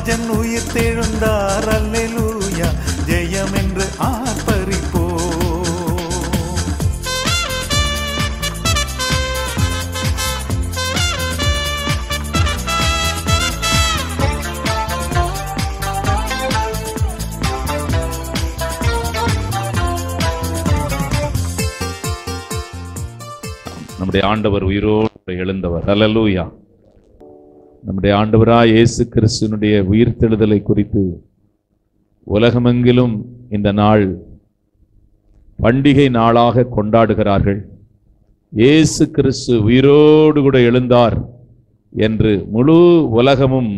ராஜன் உயிர்த்தெழுந்தார், அல்லேலூயா, ஜெயம் என்று ஆர்ப்பரிப்போம். நம்முடைய ஆண்டவர் உயிரோடு எழுந்தவர். அல்லேலூயா. நம்முடைய ஆண்டவராய் இயேசு கிறிஸ்துவினுடைய உயிர்த்தெழுதலை குறித்து உலகமெங்கிலும் இந்த நாள் பண்டிகை நாளாக கொண்டாடுகிறார்கள். இயேசு கிறிஸ்து உயிரோடு கூட எழுந்தார் என்று முழு உலகமும்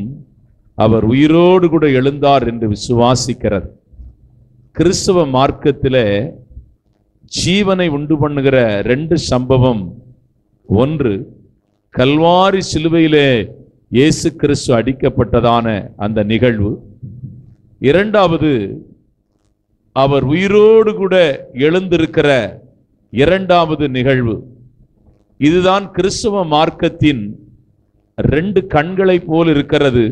அவர் உயிரோடு கூட எழுந்தார் என்று விசுவாசிக்கிறார். கிறிஸ்தவ மார்க்கத்திலே ஜீவனை உண்டு பண்ணுகிற 2 சம்பவம். ஒன்று, கல்வாரி சிலுவையிலே இயேசு கிறிஸ்து அடிக்கப்பட்டதான அந்த நிகழ்வு. இரண்டாவது, அவர் உயிரோடு கூட எழுந்திருக்கிற 2வது நிகழ்வு. இதுதான் கிறிஸ்தவ மார்க்கத்தின் 2 கண்களை போல் இருக்கிறது.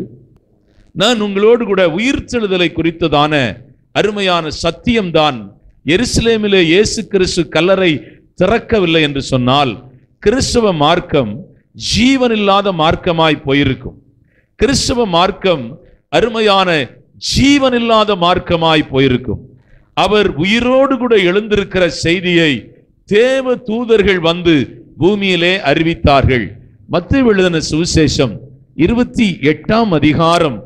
நான் உங்களோடு கூட உயிர்த்தெழுதலை குறித்ததான அருமையான சத்தியம்தான். எருசலேமிலே இயேசு கிறிஸ்து கல்லறை திறக்கவில்லை என்று சொன்னால் கிறிஸ்தவ மார்க்கம் ஜீவனில்லாத மார்க்கமாய் போயிருக்கும். கிறிஸ்தவ மார்க்கம் அருமையான ஜீவனில்லாத மார்க்கமாய் போயிருக்கும். அவர் உயிரோடு கூட எழுந்திருக்கிற செய்தியை தேவ தூதர்கள் வந்து பூமியிலே அறிவித்தார்கள். மத்தேயு எழுதின சுவிசேஷம் 28ஆம் அதிகாரம்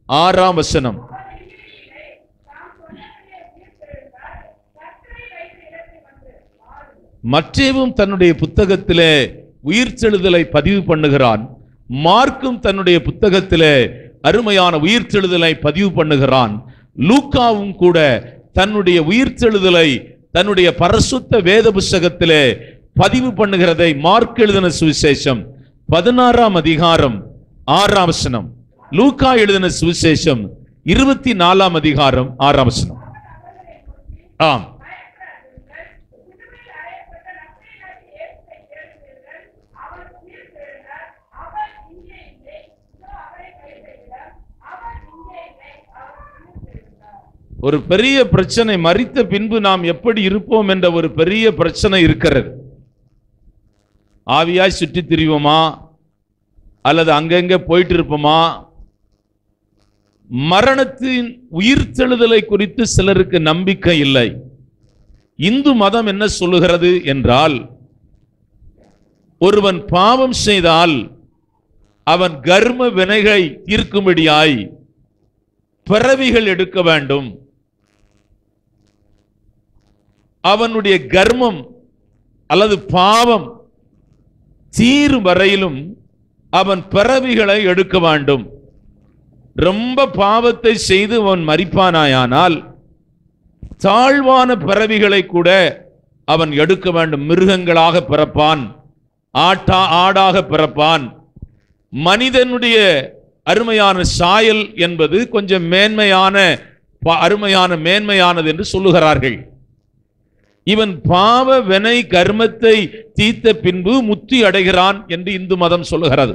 6ஆம் வசனம். மற்றேவும் தன்னுடைய புத்தகத்திலே உயிர்த்தெழுதலை பதிவு பண்ணுகிறான். மார்க்கும் தன்னுடைய புத்தகத்திலே அருமையான உயிர்த்தெழுதலை பதிவு பண்ணுகிறான். லூக்காவும் கூட தன்னுடைய உயிர்த்தெழுதலை தன்னுடைய பரிசுத்த வேத புத்தகத்திலே பதிவு பண்ணுகிறதை மார்க் எழுதின சுவிசேஷம் 16ஆம் அதிகாரம் 6ஆம் வசனம். லூக்கா எழுதின சுவிசேஷம் 24ஆம் அதிகாரம் 6ஆம் வசனம். ஆம், ஒரு பெரிய பிரச்சனை, மரித்த பின்பு நாம் எப்படி இருப்போம் என்ற ஒரு பெரிய பிரச்சனை இருக்கிறது. ஆவியாய் சுற்றி திரிவோமா அல்லது அங்கங்க போயிட்டு இருப்போமா? மரணத்தின் உயிர்த்தெழுதலை குறித்து சிலருக்கு நம்பிக்கை இல்லை. இந்து மதம் என்ன சொல்லுகிறது என்றால், ஒருவன் பாவம் செய்தால் அவன் கர்ம வினைகளை தீர்க்கும்படியாய் பிறவிகள் எடுக்க வேண்டும். அவனுடைய கர்மம் அல்லது பாவம் தீரும் வரையிலும் அவன் பிறவிகளை எடுக்க வேண்டும். ரொம்ப பாவத்தை செய்து அவன் மரிப்பானாயானால் தாழ்வான பிறவிகளை கூட அவன் எடுக்க வேண்டும். மிருகங்களாக பிறப்பான், ஆடாக பிறப்பான். மனிதனுடைய அருமையான சாயல் என்பது கொஞ்சம் மேன்மையானது என்று சொல்லுகிறார்கள். இவன் பாவ வினை கர்மத்தை தீர்த்த பின்பு முக்தி அடைகிறான் என்று இந்து மதம் சொல்லுகிறது.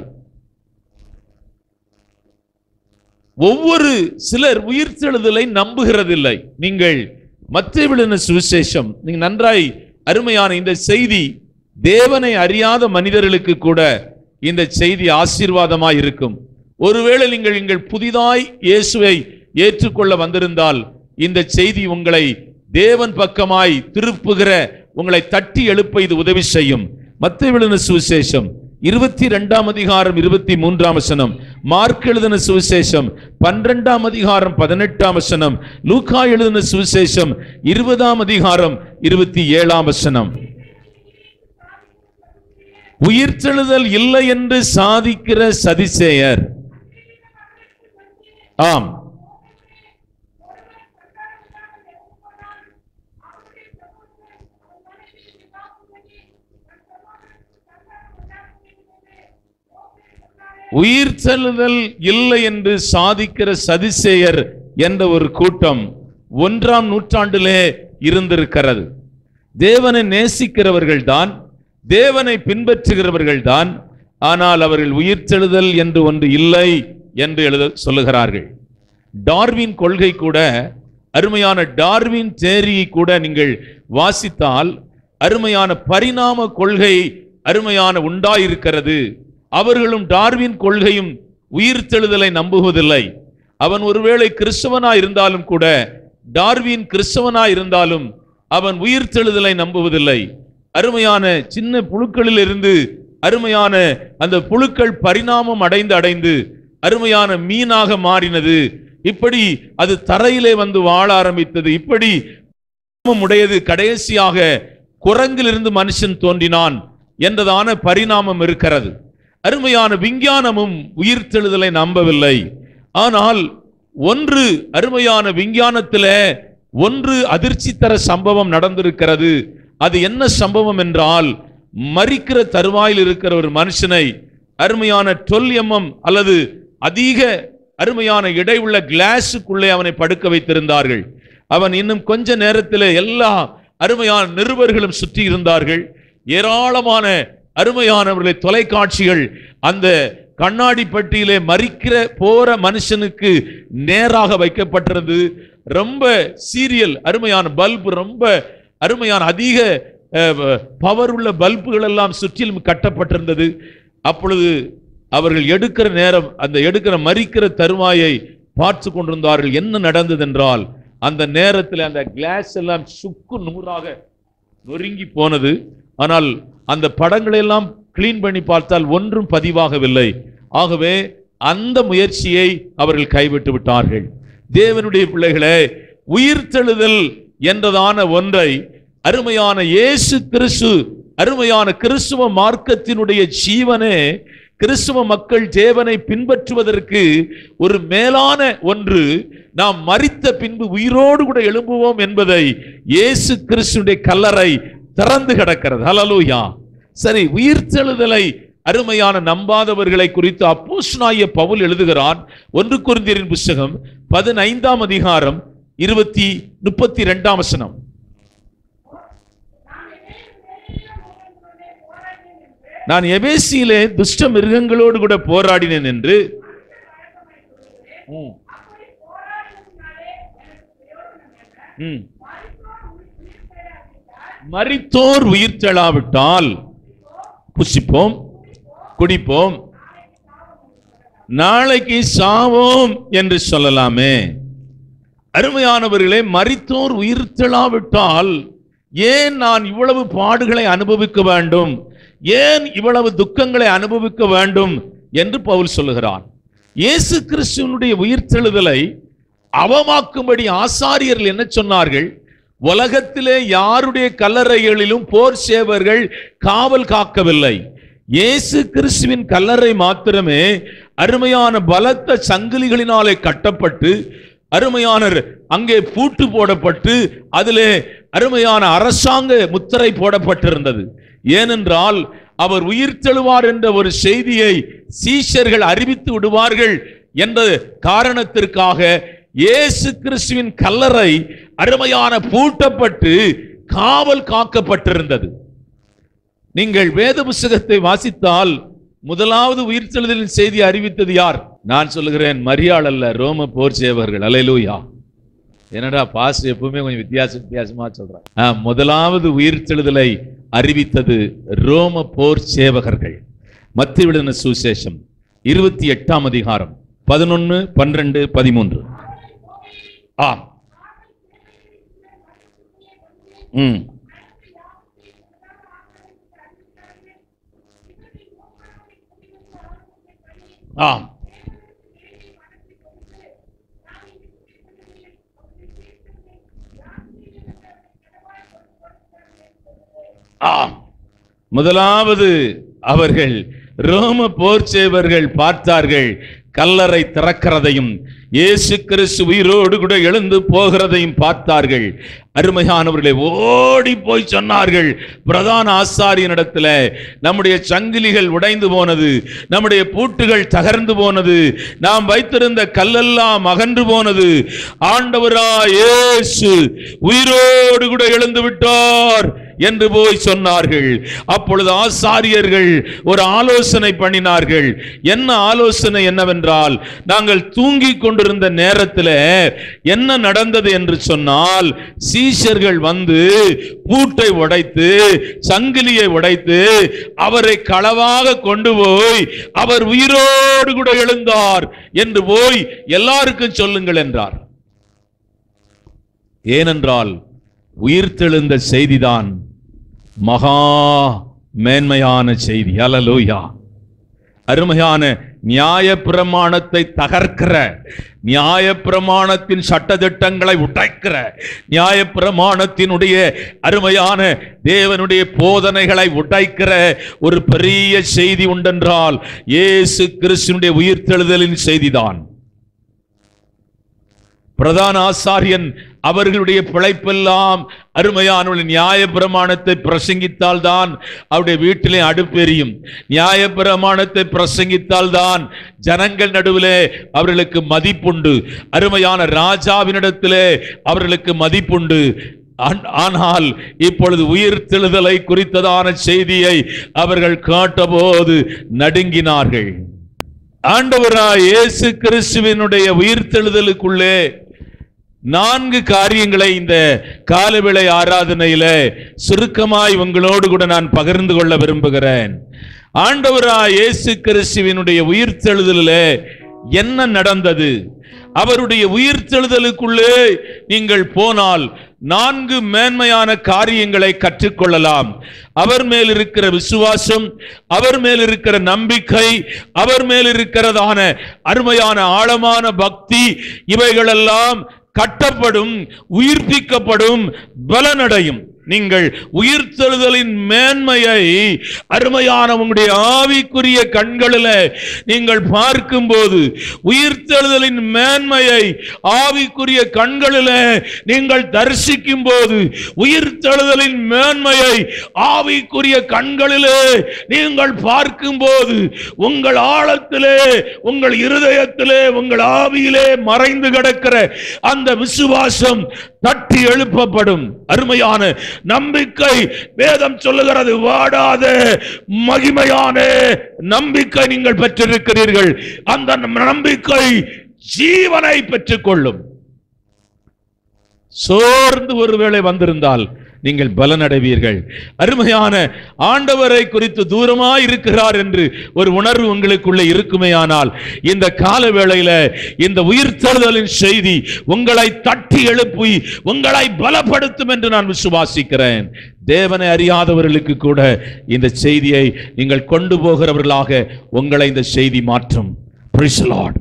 ஒவ்வொரு சிலர் உயிர்த்தெழுதலை நம்புகிறதில்லை. நீங்கள் மத்தேயு எழுதின சுவிசேஷம், நீங்க நன்றாய் அருமையான இந்த செய்தி தேவனை அறியாத மனிதர்களுக்கு கூட இந்த செய்தி ஆசீர்வாதமாய் இருக்கும். ஒருவேளை நீங்கள் புதிதாய் இயேசுவை ஏற்றுக்கொள்ள வந்திருந்தால் இந்த செய்தி உங்களை தேவன் பக்கமாய் திருப்புகிற, உங்களை தட்டி எழுப்ப இது உதவி செய்யும். மத்தேயு எழுதின சுவிசேஷம் 22ஆம் அதிகாரம் 23ஆம் வசனம், மார்க் எழுதின சுவிசேஷம் 12ஆம் அதிகாரம் 18ஆம் வசனம், லூக்கா எழுதின சுவிசேஷம் 20ஆம் அதிகாரம் 27ஆம் வசனம். உயிர்த்தெழுதல் இல்லை என்று சாதிக்கிற சதிசேயர். ஆம், உயிர்த்தெழுதல் இல்லை என்று சாதிக்கிற சதிசேயர் என்ற ஒரு கூட்டம் 1ஆம் நூற்றாண்டிலே இருந்திருக்கிறது. தேவனை நேசிக்கிறவர்கள் தான், தேவனை பின்பற்றுகிறவர்கள் தான். ஆனால் அவர்கள் உயிர்த்தெழுதல் என்று ஒன்று இல்லை என்று சொல்லுகிறார்கள். டார்வின் கொள்கை கூட, அருமையான டார்வின் தேரியை கூட நீங்கள் வாசித்தால் அருமையான பரிணாம கொள்கை அருமையான உண்டாயிருக்கிறது. அவர்களும் டார்வின் கொள்கையும் உயிர்த்தெழுதலை நம்புவதில்லை. அவன் ஒருவேளை கிறிஸ்தவனாய் இருந்தாலும் கூட, டார்வின் கிறிஸ்தவனாய் இருந்தாலும் அவன் உயிர்த்தெழுதலை நம்புவதில்லை. அருமையான சின்ன புழுக்களில் இருந்து அருமையான அந்த புழுக்கள் பரிணாமம் அடைந்து அருமையான மீனாக மாறினது, இப்படி அது தரையிலே வந்து வாழ ஆரம்பித்தது, இப்படி உடையது, கடைசியாக குரங்கிலிருந்து மனுஷன் தோன்றினான் என்றதான பரிணாமம் இருக்கிறது. அருமையான விஞ்ஞானமும் உயிர்த்தெழுதலை நம்பவில்லை. ஆனால் ஒன்று அருமையான விஞ்ஞானத்திலே ஒன்று அதிர்ச்சி தர சம்பவம் நடந்திருக்கிறது. அது என்ன சம்பவம் என்றால், மரிக்கிற தருவாயில் இருக்கிற ஒரு மனுஷனை அருமையான 12 mm அல்லது அதிக அருமையான இடை உள்ள கிளாஸுக்குள்ளே அவனை படுக்க வைத்திருந்தார்கள். அவன் இன்னும் கொஞ்ச நேரத்தில் எல்லா அருமையான நிருபர்களும் சுற்றி இருந்தார்கள். ஏராளமான அருமையானவர்களை தொலைக்காட்சிகள் அந்த கண்ணாடி பட்டியிலே மரிக்கிற போற மனுஷனுக்கு நேராக வைக்கப்பட்டிருந்தது. ரொம்ப சீரியல் அருமையான பல்பு, ரொம்ப அருமையான அதிக பவர் உள்ள பல்புகள் எல்லாம் சுற்றிலும் கட்டப்பட்டிருந்தது. அப்பொழுது அவர்கள் எடுக்கிற நேரம், அந்த எடுக்கிற மரிக்கிற தருவாயை பார்த்து கொண்டிருந்தார்கள். என்ன நடந்தது என்றால், அந்த நேரத்தில் அந்த கிளாஸ் எல்லாம் சுக்கு நூறாக நொறுங்கி போனது. ஆனால் அந்த படங்களை எல்லாம் கிளீன் பண்ணி பார்த்தால் ஒன்றும் பதிவாகவில்லை. ஆகவே அந்த முயற்சியை அவர்கள் கைவிட்டு விட்டார்கள். தேவனுடைய பிள்ளைகளே, உயிர்த்தெழுதல் என்றதான ஒன்றை அருமையான இயேசு கிறிஸ்து, அருமையான கிறிஸ்துவ மார்க்கத்தினுடைய ஜீவனே, கிறிஸ்துவ மக்கள் தேவனை பின்பற்றுவதற்கு ஒரு மேலான ஒன்று, நாம் மரித்த பின்பு உயிரோடு கூட எழும்புவோம் என்பதை இயேசு கிறிஸ்துடைய கல்லறை திறந்து கிடக்கிறது. ஹல்லேலூயா. சரி, உயிர்த்தெழுதலை அருமையான நம்பாதவர்களை குறித்து அப்போஸ்தலனாகிய பவுல் எழுதுகிறான். 1 கொரிந்தியரின் புத்தகம் 15ஆம் அதிகாரம் 32ஆம் வசனம். நான் எபேசியிலே துஷ்ட மிருகங்களோடு கூட போராடினேன் என்று மரித்தோர் உயிர்த்தெழாவிட்டால் புசிப்போம், குடிப்போம், நாளைக்கு சாவோம் என்று சொல்லலாமே. அருமையானவர்களே, மரித்தோர் உயிர்த்தெழாவிட்டால் ஏன் நான் இவ்வளவு பாடுகளை அனுபவிக்க வேண்டும், ஏன் இவ்வளவு துக்கங்களை அனுபவிக்க வேண்டும் என்று பவுல் சொல்லுகிறான். இயேசு கிறிஸ்துவினுடைய உயிர்த்தெழுதலை அவமாக்கும்படி ஆசாரியர்கள் என்ன சொன்னார்கள்? உலகத்திலே யாருடைய கல்லறைகளிலும் போர் சேவர்கள் காவல் காக்கவில்லை. இயேசு கிறிஸ்துவின் கல்லறை மாத்திரமே அருமையான பலத்த சங்கிலிகளினாலே கட்டப்பட்டு, அருமையான அங்கே பூட்டு போடப்பட்டு, அதிலே அருமையான அரசாங்க முத்திரை போடப்பட்டிருந்தது. ஏனென்றால் அவர் உயிர்த்தெழுவார் என்ற ஒரு செய்தியை சீஷர்கள் அறிவித்து விடுவார்கள் என்ற காரணத்திற்காக இயேசு கிறிஸ்துவின் கல்லறை அருமையான பூட்டப்பட்டு காவல் காக்கப்பட்டிருந்தது. நீங்கள் வேத புத்தகத்தை வாசித்தால் முதலாவது உயிர்த்தெழுதலின் செய்தி அறிவித்தது யார்? நான் சொல்லுகிறேன், மரியாள் அல்ல, ரோம போர் சேவகர்கள். அல்லேலூயா. என்னடா பாஸ்டர் எப்பவுமே கொஞ்சம் வித்தியாசமா சொல்றாங்க. முதலாவது உயிர்த்தெழுதலை அறிவித்தது ரோம போர் சேவகர்கள். மத்தேயு எழுதின சுவிசேஷம் 28ஆம் அதிகாரம் 11, 12, 13. ஆம். ஆம். முதலாவது அவர்கள் ரோம போர் சேவர்கள் பார்த்தார்கள் கல்லறை திறக்கிறதையும் இயேசு கிறிஸ்து உயிரோடு கூட எழுந்து போகிறதையும் பார்த்தார்கள். அருமையானவர்களை ஓடி போய் சொன்னார்கள் பிரதான ஆசாரியனிடத்துல, நம்முடைய சங்கிலிகள் உடைந்து போனது, நம்முடைய பூட்டுகள் தகர்ந்து போனது, நாம் வைத்திருந்த கல்லெல்லாம் அகன்று போனது, ஆண்டவராய் இயேசு உயிரோடு கூட எழுந்து விட்டார் என்று போய் சொன்னார்கள். அப்பொழுது ஆசாரியர்கள் ஒரு ஆலோசனை பண்ணினார்கள். என்ன ஆலோசனை என்னவென்றால், என்னவென்றால், நாங்கள் தூங்கிக் கொண்டிருந்த நேரத்தில் என்ன நடந்தது என்று சொன்னால், சீஷர்கள் வந்து பூட்டை உடைத்து சங்கிலியை உடைத்து அவரை களவாக கொண்டு போய் அவர் உயிரோடு கூட எழுந்தார் என்று போய் எல்லாருக்கும் சொல்லுங்கள் என்றார். ஏனென்றால் உயிர்த்தெழுந்த செய்திதான் மகா மேன்மையான செய்தி. அல்லேலூயா. அருமையான நியாயப்பிரமாணத்தை தகர்க்கிற, நியாயப்பிரமாணத்தின் சட்டதிட்டங்களை உடைக்கிற, நியாயப்பிரமாணத்தினுடைய அருமையான தேவனுடைய போதனைகளை உடைக்கிற ஒரு பெரிய செய்தி உண்டென்றால் இயேசு கிறிஸ்துவினுடைய உயிர்த்தெழுதலின் செய்திதான். பிரதான ஆசாரியன் அவர்களுடைய பிழைப்பெல்லாம் அருமையான நியாயப்பிரமாணத்தை பிரசங்கித்தால் தான் அவருடைய வீட்டிலே அடுப்பெரியும். நியாயப்பிரமாணத்தை பிரசங்கித்தால் தான் ஜனங்கள் நடுவிலே அவர்களுக்கு மதிப்புண்டு. அருமையான ராஜாவினிடத்திலே அவர்களுக்கு மதிப்புண்டு. ஆனால் இப்பொழுது உயிர்த்தெழுதலை குறித்ததான செய்தியை அவர்கள் கேட்டபோது நடுங்கினார்கள். ஆண்டவராய் இயேசு கிறிஸ்துவினுடைய உயிர்த்தெழுதலுக்குள்ளே 4 காரியங்களை இந்த காலவேளை ஆராதனையில சுருக்கமாய் உங்களோடு கூட நான் பகிர்ந்து கொள்ள விரும்புகிறேன். ஆண்டவராய் இயேசு கிறிஸ்துவினுடைய உயிர்த்தெழுதலிலே என்ன நடந்தது? அவருடைய உயிர்த்தெழுதலுக்குள்ளே நீங்கள் போனால் 4 மேன்மையான காரியங்களை கற்றுக்கொள்ளலாம். அவர் மேல் இருக்கிற விசுவாசம், அவர் மேல் இருக்கிற நம்பிக்கை, அவர் மேல் இருக்கிறதான அருமையான ஆழமான பக்தி, இவைகளெல்லாம் கட்டப்படும், உயிர்ப்பிக்கப்படும், பலனடையும். நீங்கள் உயிர்த்தெழுதலின் மேன்மையை அருமையான உங்களுடைய ஆவிக்குரிய கண்களில் நீங்கள் பார்க்கும்போது, உயிர்த்தெழுதலின் மேன்மையை ஆவிக்குரிய கண்களில் நீங்கள் தரிசிக்கும் போது, உயிர்த்தெழுதலின் மேன்மையை ஆவிக்குரிய கண்களிலே நீங்கள் பார்க்கும்போது, உங்கள் ஆழத்திலே, உங்கள் இருதயத்திலே, உங்கள் ஆவியிலே மறைந்து கிடக்கிற அந்த விசுவாசம் தட்டி எழுப்பப்படும். அருமையான நம்பிக்கை, வேதம் சொல்லுகிறது, வாடாத மகிமையான நம்பிக்கை நீங்கள் பெற்றிருக்கிறீர்கள். அந்த நம்பிக்கை ஜீவனை பெற்றுக்கொள்ளும். சோர்ந்து ஒருவேளை வந்திருந்தால் நீங்கள் பலனடைவீர்கள். அருமையான ஆண்டவரை குறித்து தூரமாய் இருக்கிறார் என்று ஒரு உணர்வு உங்களுக்குள்ளே இருக்குமேயானால், இந்த கால வேளையில இந்த உயிர்த்தெழுதலின் செய்தி உங்களை தட்டி எழுப்பி உங்களை பலப்படுத்தும் என்று நான் விசுவாசிக்கிறேன். தேவனை அறியாதவர்களுக்கு கூட இந்த செய்தியை நீங்கள் கொண்டு போகிறவர்களாக உங்களை இந்த செய்தி மாற்றும். Praise the Lord.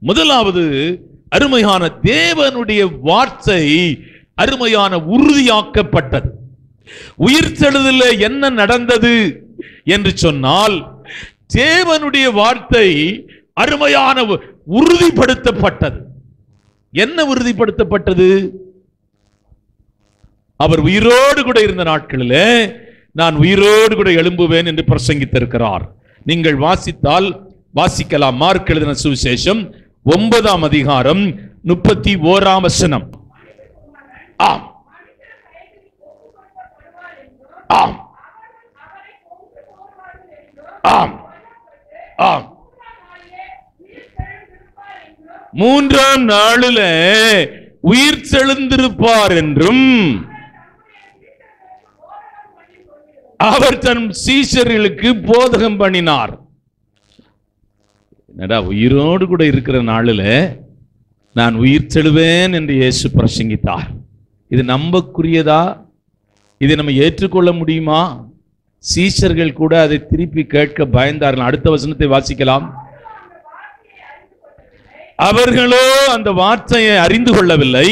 முதலாவது, அருமையான தேவனுடைய வார்த்தை அருமையான உறுதியாக்கப்பட்டது. உயிர்த்தெழுதலில் என்ன நடந்தது என்று சொன்னால், தேவனுடைய வார்த்தை அருமையான உறுதிப்படுத்தப்பட்டது. என்ன உறுதிப்படுத்தப்பட்டது? அவர் உயிரோடு கூட இருந்த நாட்களிலே நான் உயிரோடு கூட எழும்புவேன் என்று பிரசங்கித்திருக்கிறார். நீங்கள் வாசித்தால் வாசிக்கலாம். மார்க் எழுதின சுவிசேஷம் 9ஆம் அதிகாரம் 31ஆம் வசனம். ஆம் ஆம் ஆம் ஆம் 3ஆம் நாளில் உயிர் தெழுந்திருப்பார் என்றும் அவர் தன் சீஷர்களுக்கு போதகம் பண்ணினார். என்னடா, உயிரோடு கூட இருக்கிற நாளில் நான் உயிர் தெழுவேன் என்று இயேசு பிரசங்கித்தார். இது நம்பக்குரியதா? இதை நம்ம ஏற்றுக்கொள்ள முடியுமா? சீஷர்கள் கூட அதை திருப்பி கேட்க பயந்தார்கள். அடுத்த வசனத்தை வாசிக்கலாம். அவர்களோ அந்த வார்த்தையை அறிந்து கொள்ளவில்லை,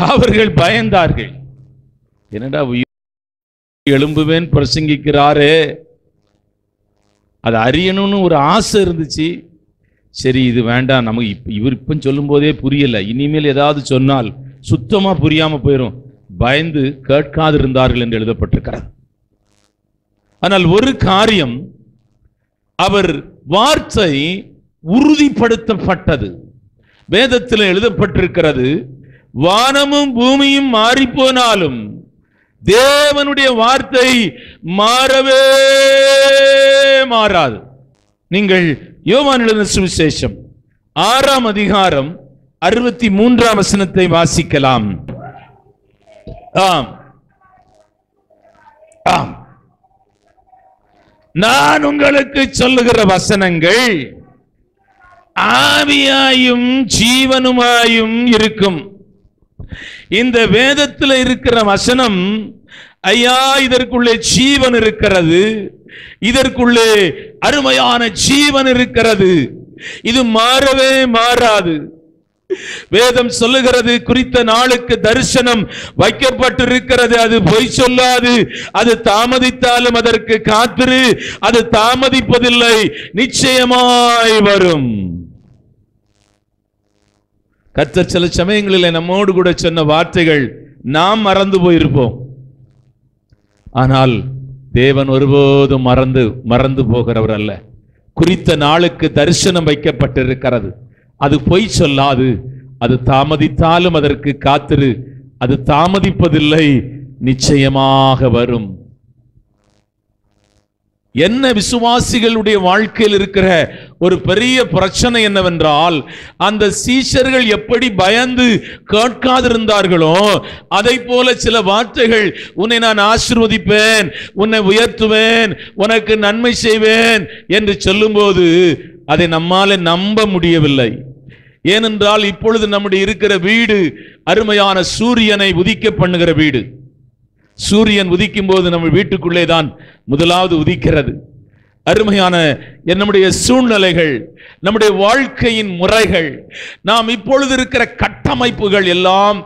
அவர்கள் பயந்தார்கள். என்னடா, உயிர் எழும்புவேன் பிரசங்கிக்கிறாரே, அது அறியணும்னு ஒரு ஆசை இருந்துச்சு. சரி, இது வேண்டாம், நமக்கு இவர் இப்போ சொல்லும் போதே புரியல, இனிமேல் ஏதாவது சொன்னால் சுத்தமா புரியாம போயிடும், பயந்து கேட்காது இருந்தார்கள் என்று எழுதப்பட்டிருக்கிறார். ஆனால் ஒரு காரியம், அவர் வார்த்தை உறுதிப்படுத்தப்பட்டது. வேதத்தில் எழுதப்பட்டிருக்கிறது, வானமும் பூமியும் மாறி போனாலும் தேவனுடைய வார்த்தை மாறவே மாறாது. நீங்கள் யோவான் எழுதின சுவிசேஷம் 6ஆம் அதிகாரம் 63ஆம் வசனத்தை வாசிக்கலாம். ஆம், ஆம். நான் உங்களுக்கு சொல்லுகிற வசனங்கள் ஆவியாயும் ஜீவனுமாயும் இருக்கும். இந்த வேதத்தில் இருக்கிற வசனம், ஐயா, இதற்குள்ளே ஜீவன் இருக்கிறது, இதற்குள்ளே அருமையான ஜீவன் இருக்கிறது, இது மாறவே மாறாது. வேதம் சொல்லுகிறது, குறித்த நாளுக்கு தரிசனம் வைக்கப்பட்டிருக்கிறது, அது பொய் சொல்லாது, அது தாமதித்தாலும் அதற்கு காத்திரு, அது தாமதிப்பதில்லை, நிச்சயமாய் வரும். கர்த்தர் சில சமயங்களில் நம்மோடு கூட சொன்ன வார்த்தைகள் நாம் மறந்து போயிருப்போம். ஆனால் தேவன் ஒருபோதும் மறந்து போகிறவர் அல்ல. குறித்த நாளுக்கு தரிசனம் வைக்கப்பட்டிருக்கிறது, அது பொய் சொல்லாது, அது தாமதித்தாலும் அதற்கு காத்திரு, அது தாமதிப்பதில்லை, நிச்சயமாக வரும். என்ன விசுவாசிகளுடைய வாழ்க்கையில் இருக்கிற ஒரு பெரிய பிரச்சனை என்னவென்றால், அந்த சீஷர்கள் எப்படி பயந்து கேட்காதிருந்தார்களோ அதை போல சில வார்த்தைகள், உன்னை நான் ஆசீர்வதிப்பேன், உன்னை உயர்த்துவேன், உனக்கு நன்மை செய்வேன் என்று சொல்லும்போது அதை நம்மால நம்ப முடியவில்லை. ஏனென்றால் இப்பொழுது நம்முடைய இருக்கிற வீடு அருமையான சூரியனை உதிக்க பண்ணுகிற வீடு. சூரியன் உதிக்கும் போது நம்ம வீட்டுக்குள்ளே தான் முதலாவது உதிக்கிறது. அருமையான நம்முடைய சூழ்நிலைகள், நம்முடைய வாழ்க்கையின் முறைகள், நாம் இப்பொழுது இருக்கிற கட்டமைப்புகள் எல்லாம்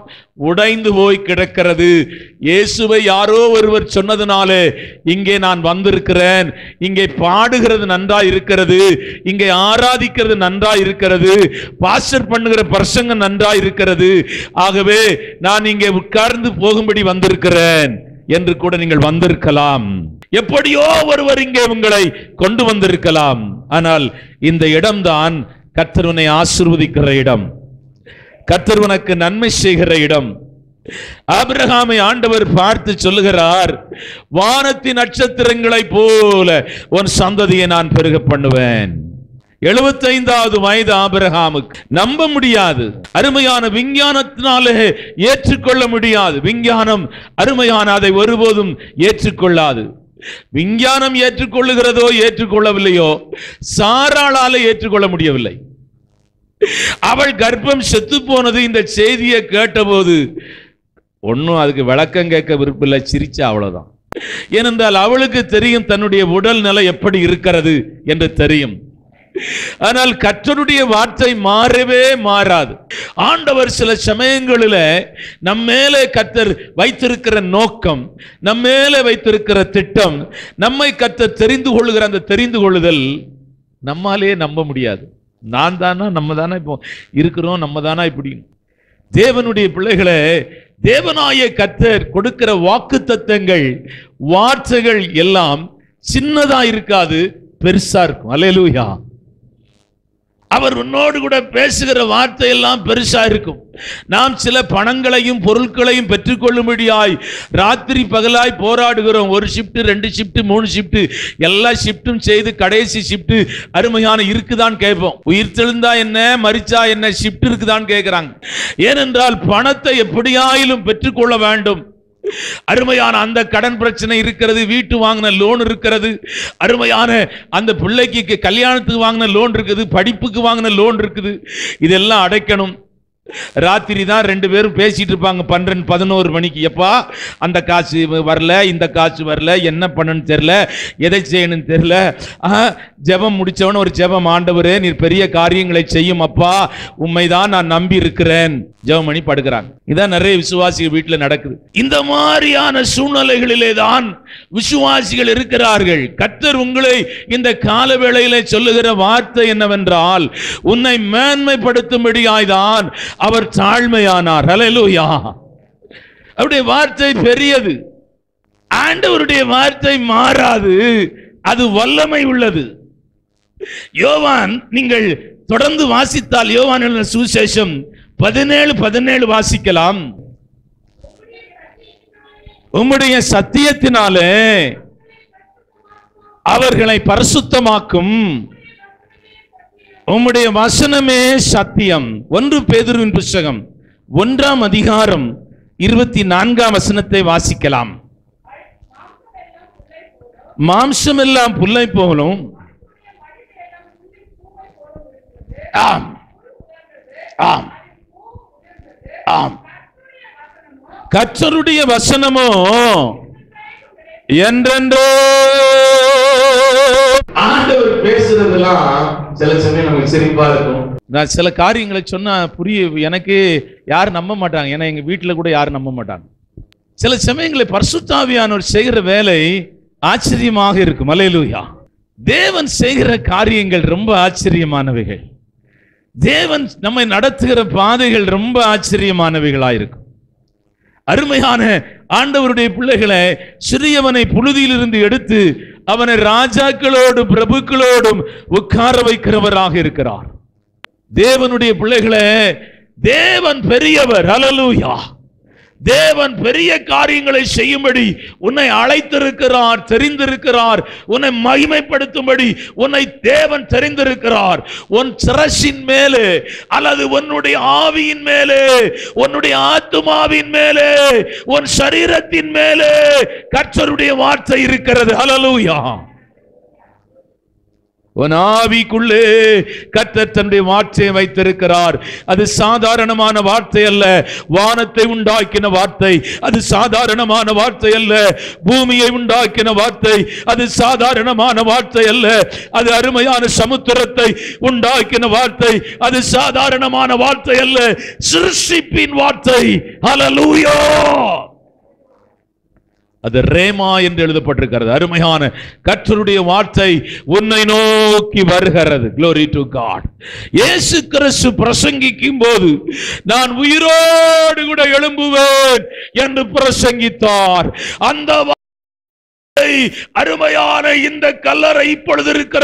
உடைந்து போய் கிடக்கிறது. இயேசுவை யாரோ ஒருவர் சொன்னதுனாலே இங்கே நான் வந்திருக்கிறேன், இங்கே பாடுகிறது நன்றாய் இருக்கிறது, இங்கே ஆராதிக்கிறது நன்றாய் இருக்கிறது, பாஸ்டர் பண்ணுகிற பிரசங்கம் நன்றாய் இருக்கிறது, ஆகவே நான் இங்கே உட்கார்ந்து போகும்படி வந்திருக்கிறேன் என்று கூட நீங்கள் வந்திருக்கலாம். எப்படியோ ஒருவர் இங்கே உங்களை கொண்டு வந்திருக்கலாம். ஆனால் இந்த இடம்தான் கர்த்தர் உன்னை ஆசீர்வதிக்கிற இடம், கர்த்தர் உனக்கு நன்மை செய்கிற இடம். ஆபிரகாமை ஆண்டவர் பார்த்து சொல்லுகிறார், வானத்தின் நட்சத்திரங்களை போல உன் சந்ததியை நான் பெருக பண்ணுவேன். 75வது வயது ஆபிரகாமுக்கு. நம்ப முடியாது, அருமையான விஞ்ஞானத்தினாலே ஏற்றுக்கொள்ள முடியாது. விஞ்ஞானம் அருமையான அதை ஒருபோதும் ஏற்றுக்கொள்ளாது. விஞ்ஞானம் ஏற்றுக்கொள்ளுகிறதோ ஏற்றுக்கொள்ளவில்லையோ, சாராளாலே ஏற்றுக்கொள்ள முடியவில்லை. அவள் கர்ப்பம் செத்து போனது இந்த செய்தியை கேட்டபோது ஒன்னும் அதுக்கு விளக்கம் கேட்க விருப்பமில்லை, சிரிச்சா, அவ்வளவுதான். ஏனென்றால் அவளுக்கு தெரியும் தன்னுடைய உடல் நிலை எப்படி இருக்கிறது என்று தெரியும். ஆனால் கர்த்தருடைய வார்த்தை மாறவே மாறாது. ஆண்டவர் சில சமயங்களில் நம்மேலே கர்த்தர் வைத்திருக்கிற நோக்கம், நம்மேலே வைத்திருக்கிற திட்டம், நம்மை கர்த்தர் தெரிந்து கொள்ளுகிற அந்த தெரிந்து கொள்ளுதல் நம்மாலே நம்ப முடியாது. நான் தானா, நம்ம தானா இப்போ இருக்கிறோம், நம்ம தானா இப்படி. தேவனுடைய பிள்ளைகளே, தேவனாய கர்த்தர் கொடுக்கிற வாக்குத்தத்தங்கள், வார்த்தைகள் எல்லாம் சின்னதா இருக்காது, பெருசா இருக்கும். அல்லேலூயா. அவர் உன்னோடு கூட பேசுகிற வார்த்தை எல்லாம் பெருசா இருக்கும். நாம் சில பணங்களையும் பொருட்களையும் பெற்றுக்கொள்ளும்படியாய் ராத்திரி பகலாய் போராடுகிறோம். ஒரு ஷிப்ட், 2 ஷிப்ட், 3 ஷிப்ட், எல்லா ஷிப்டும் செய்து கடைசி ஷிப்ட் அருமையான இருக்குதான் கேட்போம். உயிர் தெழுந்தா என்ன, மரிச்சா என்ன, ஷிப்ட் இருக்குதான் கேட்கிறாங்க. ஏனென்றால் பணத்தை எப்படியாயிலும் பெற்றுக்கொள்ள வேண்டும். அருமையான அந்த கடன் பிரச்சனை இருக்கிறது, வீட்டு வாங்கின லோன் இருக்கிறது, அருமையான அந்த பிள்ளைக்கு கல்யாணத்துக்கு வாங்கின லோன் இருக்குது, படிப்புக்கு வாங்கின லோன் இருக்குது, இதெல்லாம் அடைக்கணும். ராத்திரி தான் 2 பேரும் பேசிட்டு இருப்பாங்க 12-11 மணிக்கு. எப்பா அந்த காசு வரல, இந்த காசு வரல, என்ன பண்ணணும்னு தெரியல, எதை செய்யணும்னு தெரியல. ஜெபம் முடிச்சவன ஒரு ஜெபம், ஆண்டவரே நீர் பெரிய காரியங்களை செய்யும் அப்பா, உண்மைதான் நான் நம்பி இருக்கிறேன், ஜெபம் பண்ணி படுக்கிறாங்க. இதான் நிறைய விசுவாசிகள் வீட்டில் நடக்குது. இந்த மாதிரியான சூழ்நிலைகளிலே தான் விசுவாசிகள் இருக்கிறார்கள். கர்த்தர் உங்களை இந்த கால வேளையிலே சொல்லுகிற வார்த்தை என்னவென்றால், உன்னை மேன்மைப்படுத்தும்படியாய்தான் அவர் தாழ்மையானார். ஹல்லேலூயா. அவருடைய வார்த்தை பெரியது, ஆண்டவருடைய வார்த்தை மாறாது, அது வல்லமை உள்ளது. யோவான் நீங்கள் தொடர்ந்து வாசித்தால், யோவான் எழுதின சுவிசேஷம் 17:17 வாசிக்கலாம். உம்முடைய சத்தியத்தினாலே அவர்களை பரிசுத்தமாக்கும், உம்முடைய வசனமே சத்தியம். 1 பேதுருவின் புத்தகம் 1ஆம் அதிகாரம் 24ஆம் வசனத்தை வாசிக்கலாம். மாம்சம் எல்லாம் புல்லை போலும், ஆம் ஆம் ஆம், கர்த்தருடைய வசனமோ என்றென்றோ. ஆண்டவர் பேசுறதெல்லாம் சில சமயம் நமக்கு சிரிப்பா இருக்கும். நான் சில காரியங்களை சொன்னா எனக்கு யாரும் நம்ப மாட்டாங்க. ஏன்னா எங்க வீட்டுல கூட யாரும் நம்ப மாட்டாங்க. சில சமயங்களை பரிசுத்த ஆவியானவர் செய்கிற வேலை ஆச்சரியமாக இருக்கும். அல்லேலூயா. தேவன் செய்கிற காரியங்கள் ரொம்ப ஆச்சரியமானவைகள். தேவன் நம்மை நடத்துகிற பாதைகள் ரொம்ப ஆச்சரியமானவைகளாயிருக்கும். அருமையான ஆண்டவருடைய பிள்ளைகளை, சிறியவனை புழுதியிலிருந்து எடுத்து அவனை ராஜாக்களோடும் பிரபுக்களோடும் உட்கார வைக்கிறவராக இருக்கிறார். தேவனுடைய பிள்ளைகளே, தேவன் பெரியவர். அல்லேலூயா. தேவன் பெரிய காரியங்களை செய்யும்படி உன்னை அழைத்திருக்கிறார், தெரிந்திருக்கிறார். உன்னை மகிமைப்படுத்தும்படி உன்னை தேவன் தெரிந்திருக்கிறார். உன் சிரசின் மேலே அல்லது உன்னுடைய ஆவியின் மேலே, உன்னுடைய ஆத்துமாவின் மேலே, உன் சரீரத்தின் மேலே கர்த்தருடைய வார்த்தை இருக்கிறது. அல்லேலூயா. உன் ஆவிக்குள்ளே கர்த்தர் தன்னுடைய வார்த்தையை வைத்திருக்கிறார். அது சாதாரணமான வார்த்தை அல்ல. வானத்தை உண்டாக்கின வார்த்தை அது சாதாரணமான வார்த்தை அல்ல. பூமியை உண்டாக்கின வார்த்தை அது சாதாரணமான வார்த்தை அல்ல. அது அருமையான சமுத்திரத்தை உண்டாக்கின வார்த்தை அது சாதாரணமான வார்த்தை அல்ல. சிருஷ்டிப்பின் வார்த்தை. ஹல்லேலூயா. அது ரேமா என்று எழுதப்பட்டிருக்கிறது. அருமையான கர்த்தருடைய வார்த்தை உன்னை நோக்கி வருகிறது. Glory to God. இயேசு கிறிஸ்து பிரசங்கிக்கும் போது நான் உயிரோடு கூட எழும்புவேன் என்று பிரசங்கித்தார். அந்த அருமையான இந்த கல்லறை, இப்பொழுது இருக்கிற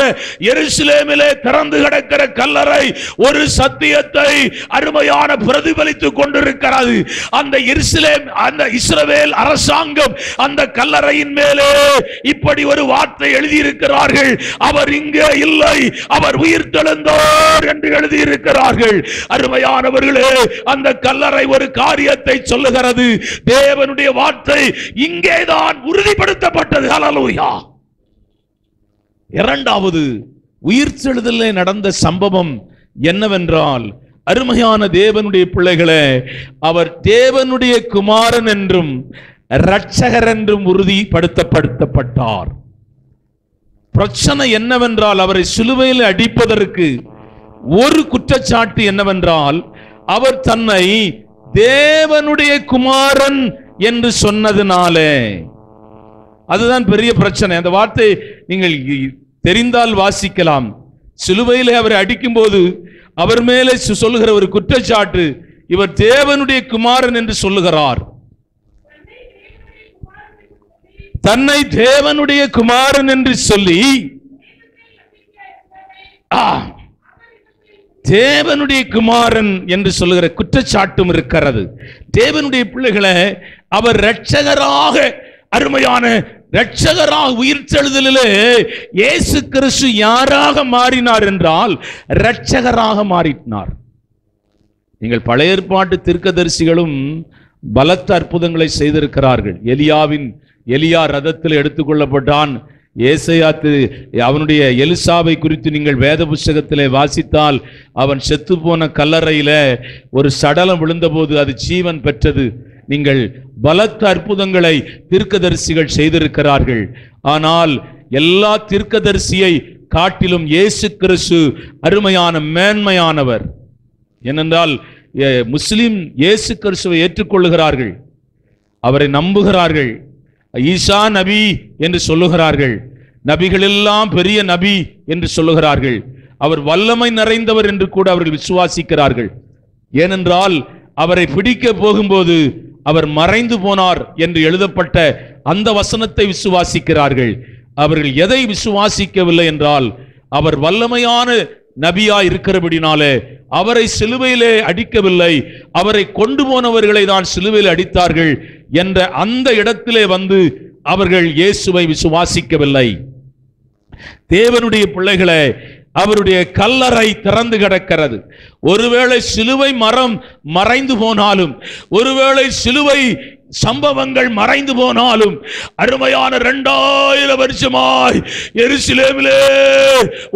எருசலேமிலே திறந்து கிடக்கிற கல்லறை ஒரு சத்தியத்தை அருமையான பிரதிபலித்துக் கொண்டிருக்கிறது. அந்த எருசலேம், அந்த இஸ்ரவேல் அரசாங்கம் அந்த கல்லறையின் மேலே இப்படி ஒரு வார்த்தை எழுதியிருக்கிறார்கள். அவர் இங்கே இல்லை, அவர் உயிர்த்தெழுந்தார் என்று எழுதியிருக்கிறார்கள். அருமையானவர்களே, அந்த கல்லறை ஒரு காரியத்தை சொல்லுகிறது. தேவனுடைய வார்த்தை இங்கேதான் உறுதிப்படுத்தப்பட்டது. ஹல்லேலூயா. இரண்டாவது உயிர்த்தெழுதலிலே நடந்த சம்பவம் என்னவென்றால், அருமையான தேவனுடைய பிள்ளைகளே, அவர் தேவனுடைய குமாரன் என்றும் இரட்சகர் என்றும் உறுதிப்படுத்தப்பட்டார். பிரச்சனை என்னவென்றால், அவரை சிலுவையில் அடிப்பதற்கு ஒரு குற்றச்சாட்டு என்னவென்றால், அவர் தன்னை தேவனுடைய குமாரன் என்று சொன்னதினாலே. அதுதான் பெரிய பிரச்சனை. அந்த வார்த்தை நீங்கள் தெரிந்தால் வாசிக்கலாம். சிலுவையிலே அவரை அடிக்கும் போது அவர் மேலே சொல்லுகிற ஒரு குற்றச்சாட்டு, இவர் தேவனுடைய குமாரன் என்று சொல்லுகிறார். தன்னை தேவனுடைய குமாரன் என்று சொல்லி தேவனுடைய குமாரன் என்று சொல்லுகிற குற்றச்சாட்டும் இருக்கிறது. தேவனுடைய பிள்ளைகளை, அவர் இரட்சகராக, அருமையான இரட்சகராக உயிர்த்தெழுதலிலே இயேசு கிறிஸ்து யாராக மாறினார் என்றால் இரட்சகராக மாறினார். நீங்கள் பழைய ஏற்பாட்டு தீர்க்கதரிசிகளும் பலத்த அற்புதங்களை செய்திருக்கிறார்கள். எலியா ரதத்தில் எடுத்துக்கொள்ளப்பட்டான். அவனுடைய எலிசாவை குறித்து நீங்கள் வேத புஸ்தகத்திலே வாசித்தால், அவன் செத்து போன கல்லறையில ஒரு சடலம் விழுந்தபோது அது ஜீவன் பெற்றது. நீங்கள் பலத்த அற்புதங்களை தீர்க்கதரிசிகள் செய்திருக்கிறார்கள். ஆனால் எல்லா தீர்க்கதரிசியை காட்டிலும் இயேசு கிறிஸ்து அருமையான மேன்மையானவர். ஏனென்றால் முஸ்லிம் இயேசு கிறிஸ்துவை ஏற்றுக்கொள்ளுகிறார்கள், அவரை நம்புகிறார்கள். ஈசா நபி என்று சொல்லுகிறார்கள். நபிகள் எல்லாம் பெரிய நபி என்று சொல்லுகிறார்கள். அவர் வல்லமை நிறைந்தவர் என்று கூட அவர்கள் விசுவாசிக்கிறார்கள். ஏனென்றால் அவரை பிடிக்க போகும்போது அவர் மறைந்து போனார் என்று எழுதப்பட்ட அந்த வசனத்தை விசுவாசிக்கிறார்கள். அவர்கள் எதை விசுவாசிக்கவில்லை என்றால், அவர் வல்லமையான நபியா இருக்கிறபடினாலே அவரை சிலுவையிலே அடிக்கவில்லை, அவரை கொண்டு போனவர்களை தான் சிலுவையில் அடித்தார்கள் என்ற அந்த இடத்திலே வந்து அவர்கள் இயேசுவை விசுவாசிக்கவில்லை. தேவனுடைய பிள்ளைகளே, அவருடைய கல்லறை திறந்து கிடக்கிறது. ஒருவேளை சிலுவை மரம் மறைந்து போனாலும், ஒருவேளை சிலுவை சம்பவங்கள் மறைந்து போனாலும், அருமையான 2000 வருஷமாய் எருசலேமிலே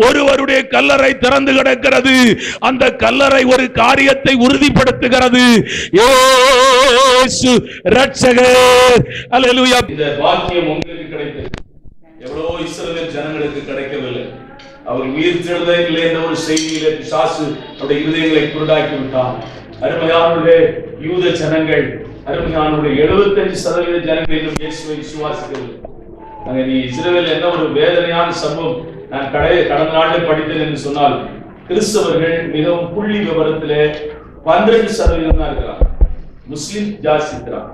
ஒருவருடைய கல்லறை திறந்து கிடக்கிறது. அந்த கல்லறை ஒரு காரியத்தை உறுதிப்படுத்துகிறது, இயேசு இரட்சகர். அல்லேலூயா. இந்த பாக்கியம் உங்களுக்கு கிடைத்தது. எவ்வளவோ இஸ்ரவேல் ஜனங்களுக்கு கிடைக்கவில்லை. அவர் உயிர்த்தெழுதவில்லை என்ற ஒரு செய்தியிலே பிசாசு அவருடைய இருதயங்களை குருடாக்கி விட்டார். அருமையானவர்களே, யூத ஜனங்கள், அருமையானவர்களே, 75% ஜனங்கள் இன்னும் இயேசுவை விசுவாசிக்கவில்லை. நீ இஸ்ரவேல் என்ன ஒரு வேதனையான சம்பவம் நான் கடந்த நாளில் படித்தேன் என்று சொன்னால், கிறிஸ்தவர்கள் மிகவும் புள்ளி விவரத்திலே 12% தான் இருக்கிறார். முஸ்லிம் ஜாஸ்தி இருக்கிறார்.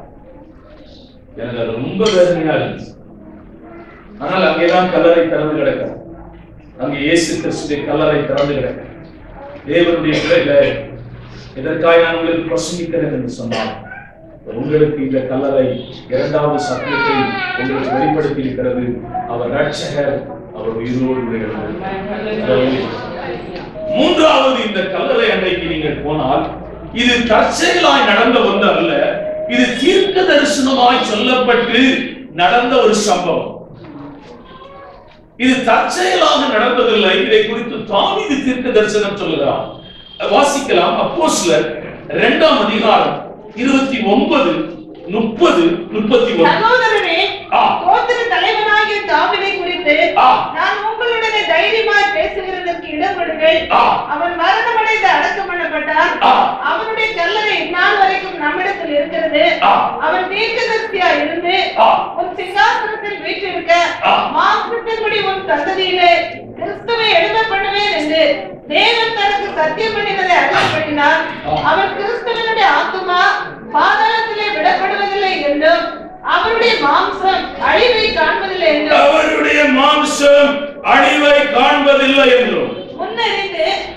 எனக்கு அது ரொம்ப வேதனையா இருந்துச்சு. ஆனால் அங்கேதான் கல்லறை திறந்து கிடக்கிறது. அங்கே இயேசு கிறிஸ்துவின் கல்லறை திறந்து கிடக்கிறது. தேவனுடைய பிள்ளைகளே, எதற்காக நான் உங்களுக்கு பிரசங்கிக்கிறேன் என்று சொன்னால், உங்களுக்கு இந்த கல்லறை இரண்டாவது சத்தியத்தை உங்களுக்கு வெளிப்படுத்தி இருக்கிறது. அவர் இரட்சகர், அவர் உயிரோடு இருக்கிறார். மூன்றாவது, இந்த கல்லறை அன்றைக்கு நீங்கள் போனால், இது தற்செயலாய் நடந்த ஒன்று அல்ல, இது தீர்க்க தரிசனமாய் சொல்லப்பட்டு நடந்த ஒரு சம்பவம். இது தற்செயலாக நடந்ததில்லை. இதை குறித்து தாவீது தீர்க்க தரிசனம் சொல்லுகிறார். வாசிக்கலாம். அப்போஸ்தலர் 2ஆம் அதிகாரம் 29, 30, 31. சகோதரரே, கோத்திர தலைவனாகிய தாவீதை குறித்து நான் உங்களுடனே தைரியமாய் பேசுகிறதற்கு இடம் கொடுங்கள். அவன் மரணமடைந்து அடக்கம் பண்ணப்பட்டான். அவனுடைய கல்லறை இந்நாள் வரைக்கும் நம்மிடத்தில் இருக்கிறது. அவன் தீர்க்கதரிசியாய் இருந்து உன் சிங்காசனத்தில் வீற்றிருக்க மாம்சத்தின்படி உன் சந்ததியிலே கிறிஸ்துவை எழுத பண்ணுவேன் என்று தேவன் தனக்கு சத்தியம் பண்ணினதை அறிக்கையினார். அவன் கிறிஸ்துவனுடைய ஆத்துமா பாதாளத்திலே விடப்படுவதில்லை என்றும் அவருடைய மாம்சம் அழிவை காண்பதில்லை என்றும்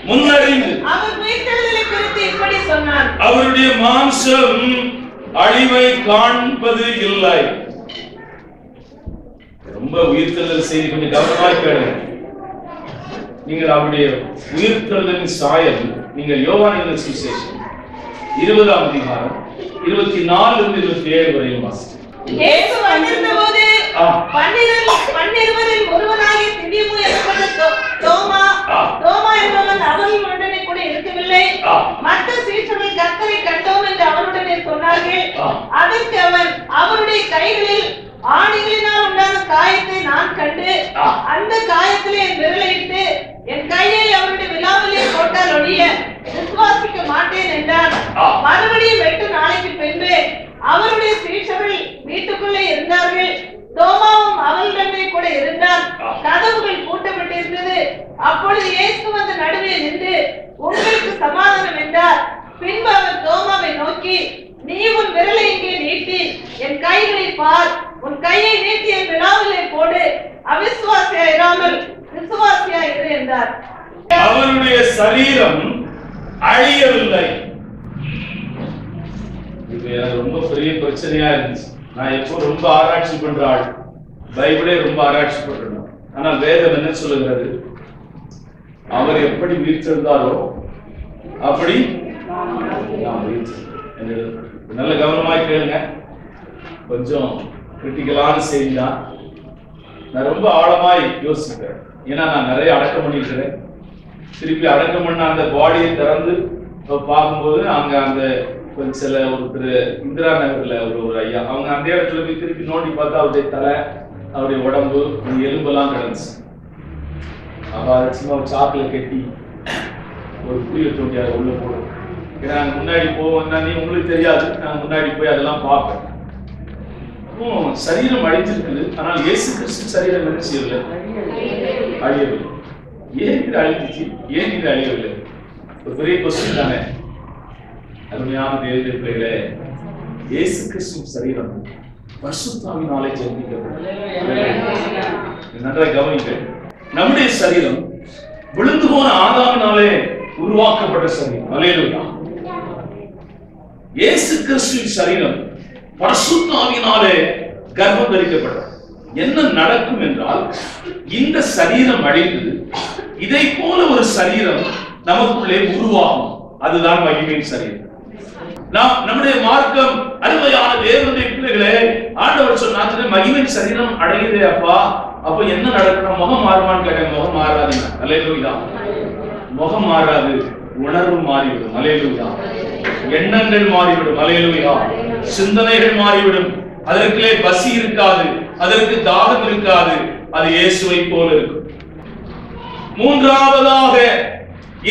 முன்னறிந்து அவர் உயிர்த்தெழுதலை குறித்து இப்படி சொன்னார். அவருடைய மாம்சம் அழிவை காண்பது இல்லை. ரொம்ப உயிர்த்தெழுதல் செய்தி கொஞ்சம் கவனமாக கேளுங்க. நீங்கள் அவருடைய உயிர்த்தெழுதலின் சாயல் நீங்கள் யோவான் எழுதின சுவிசேஷம் 20ஆம் அதிகாரம் 24 இருந்து 27 வரையும் வாசிங்க. இயேசு வந்திருந்தபோது 12 ஒருவனாகிய திதிமு எனப்பட்ட தோமா என்பவன் அவர்களுடனே கூட இருக்கவில்லை. மற்ற சீஷர்கள் கர்த்தரை கண்டோம் என்று அவருடனே சொன்னார்கள். அதற்கு அவன், அவருடைய கைகளில் ஆணிகளினால் உண்டான காயத்தை நான் கண்டு அந்த காயத்திலே என் விரலையிட்டு என் கையை அவருடைய விலாவிலே போட்டால் ஒழிய விசுவாசிக்க மாட்டேன் என்றான். மறுபடியும் 8 நாளைக்கு பின்பு அவருடைய சீஷர்கள் வீட்டுக்குள்ளே இருந்தார்கள். தோமாவும் அவளுடனே கூட இருந்தான். கதவுகள் பூட்டப்பட்டிருந்தது. அப்பொழுது இயேசு வந்து நடுவே நின்று உங்களுக்கு சமாதானம் என்றார். பின்பு அவர் தோமாவை நோக்கி, நீ உன் விரலை இங்கே நீட்டி என் கைகளை பார், உன் கையை நீட்டி என் விலாவிலே போடு, அவிசுவாசியா இராமல் விசுவாசியா இரு என்றார். அவருடைய சரீரம் அழியவில்லை. இது எனக்கு ரொம்ப பெரிய பிரச்சனையா இருந்துச்சு. நான் எப்போ ரொம்ப ஆராய்ச்சி பண்ற ஆள், பைபிளே ரொம்ப ஆராய்ச்சி பண்றேன். ஆனால் வேதம் என்ன சொல்லுகிறது? அவர் எப்படி உயிர்த்தெழுந்தாரோ அப்படி நல்ல கவனமாய் கேளுங்க. கொஞ்சம் கிரிட்டிக்கலான செய்தி தான். நான் ரொம்ப ஆழமாய் யோசிக்கிறேன். ஏன்னா நான் நிறைய அடக்கம் பண்ணிருக்கிறேன். திருப்பி அடக்கம் பண்ண அந்த பாடியை திறந்து பார்க்கும்போது அங்க அந்த கொஞ்சம் சில ஒருத்தர் இந்திரா நகர்ல ஒரு ஐயா, அவங்க அந்த இடத்துல போய் திருப்பி நோண்டி பார்த்தா அவருடைய தலை, அவருடைய உடம்பு, எலும்பெல்லாம் கிடந்துச்சு. அப்ப அதை சும்மா ஒரு சாக்கில் கட்டி ஒரு புளிய தோண்டி அதை உள்ள போடும். ஏன்னா நாங்கள் முன்னாடி போவோம், நீ உங்களுக்கு தெரியாது, நாங்கள் முன்னாடி போய் அதெல்லாம் பார்ப்பேன். சரீரம் அழிஞ்சிருக்குது. ஆனால் இயேசு கிறிஸ்து சரீரம் என்ன செய்யவில்லை? அழியவில்லை. ஏன் இது அழிஞ்சிச்சு? ஏன் இது அழியவில்லை? ஒரு பெரிய கொஸ்டின் தானே. அருமையான தேவனுடைய பிள்ளைகளே, இயேசு கிறிஸ்து சரீரம் பரிசுத்தாவினாலே ஜெனிக்கப்பட்டது. நன்றாக கவனிங்கள். நம்முடைய சரீரம் விழுந்து போன ஆதாமினாலே உருவாக்கப்பட்ட சரீரம். அல்லேலூயா. இயேசு கிறிஸ்துவின் சரீரம் பரிசுத்த ஆவியினாலே கர்ப்பம் தரிக்கப்பட்டது. என்ன நடக்கும் என்றால், இந்த சரீரம் அழிந்து இதை போல ஒரு சரீரம் நமக்குள்ளே உருவாகும். அதுதான் மகிமையின் சரீரம். நம்முடைய மார்க்கம் அருமையான தேவனுடைய பிள்ளைகளே, ஆண்டவர் சொன்னார் மகிமையின் சரீரம் அடையுதே அப்பா, அப்ப என்ன நடக்கணும்? முகம் மாறுமான்னு கேட்டேன். முகம் மாறாது. அல்லேலூயா. முகம் மாறாது, உணர்வு மாறிவிடும். அல்லேலூயா. எண்ணங்கள் மாறிவிடும். அல்லேலூயா. சிந்தனைகள் மாறிவிடும். அதற்குள்ளே பசி இருக்காது, அதற்கு தாகம் இருக்காது. அது இயேசுவை போல இருக்கும். மூன்றாவதாக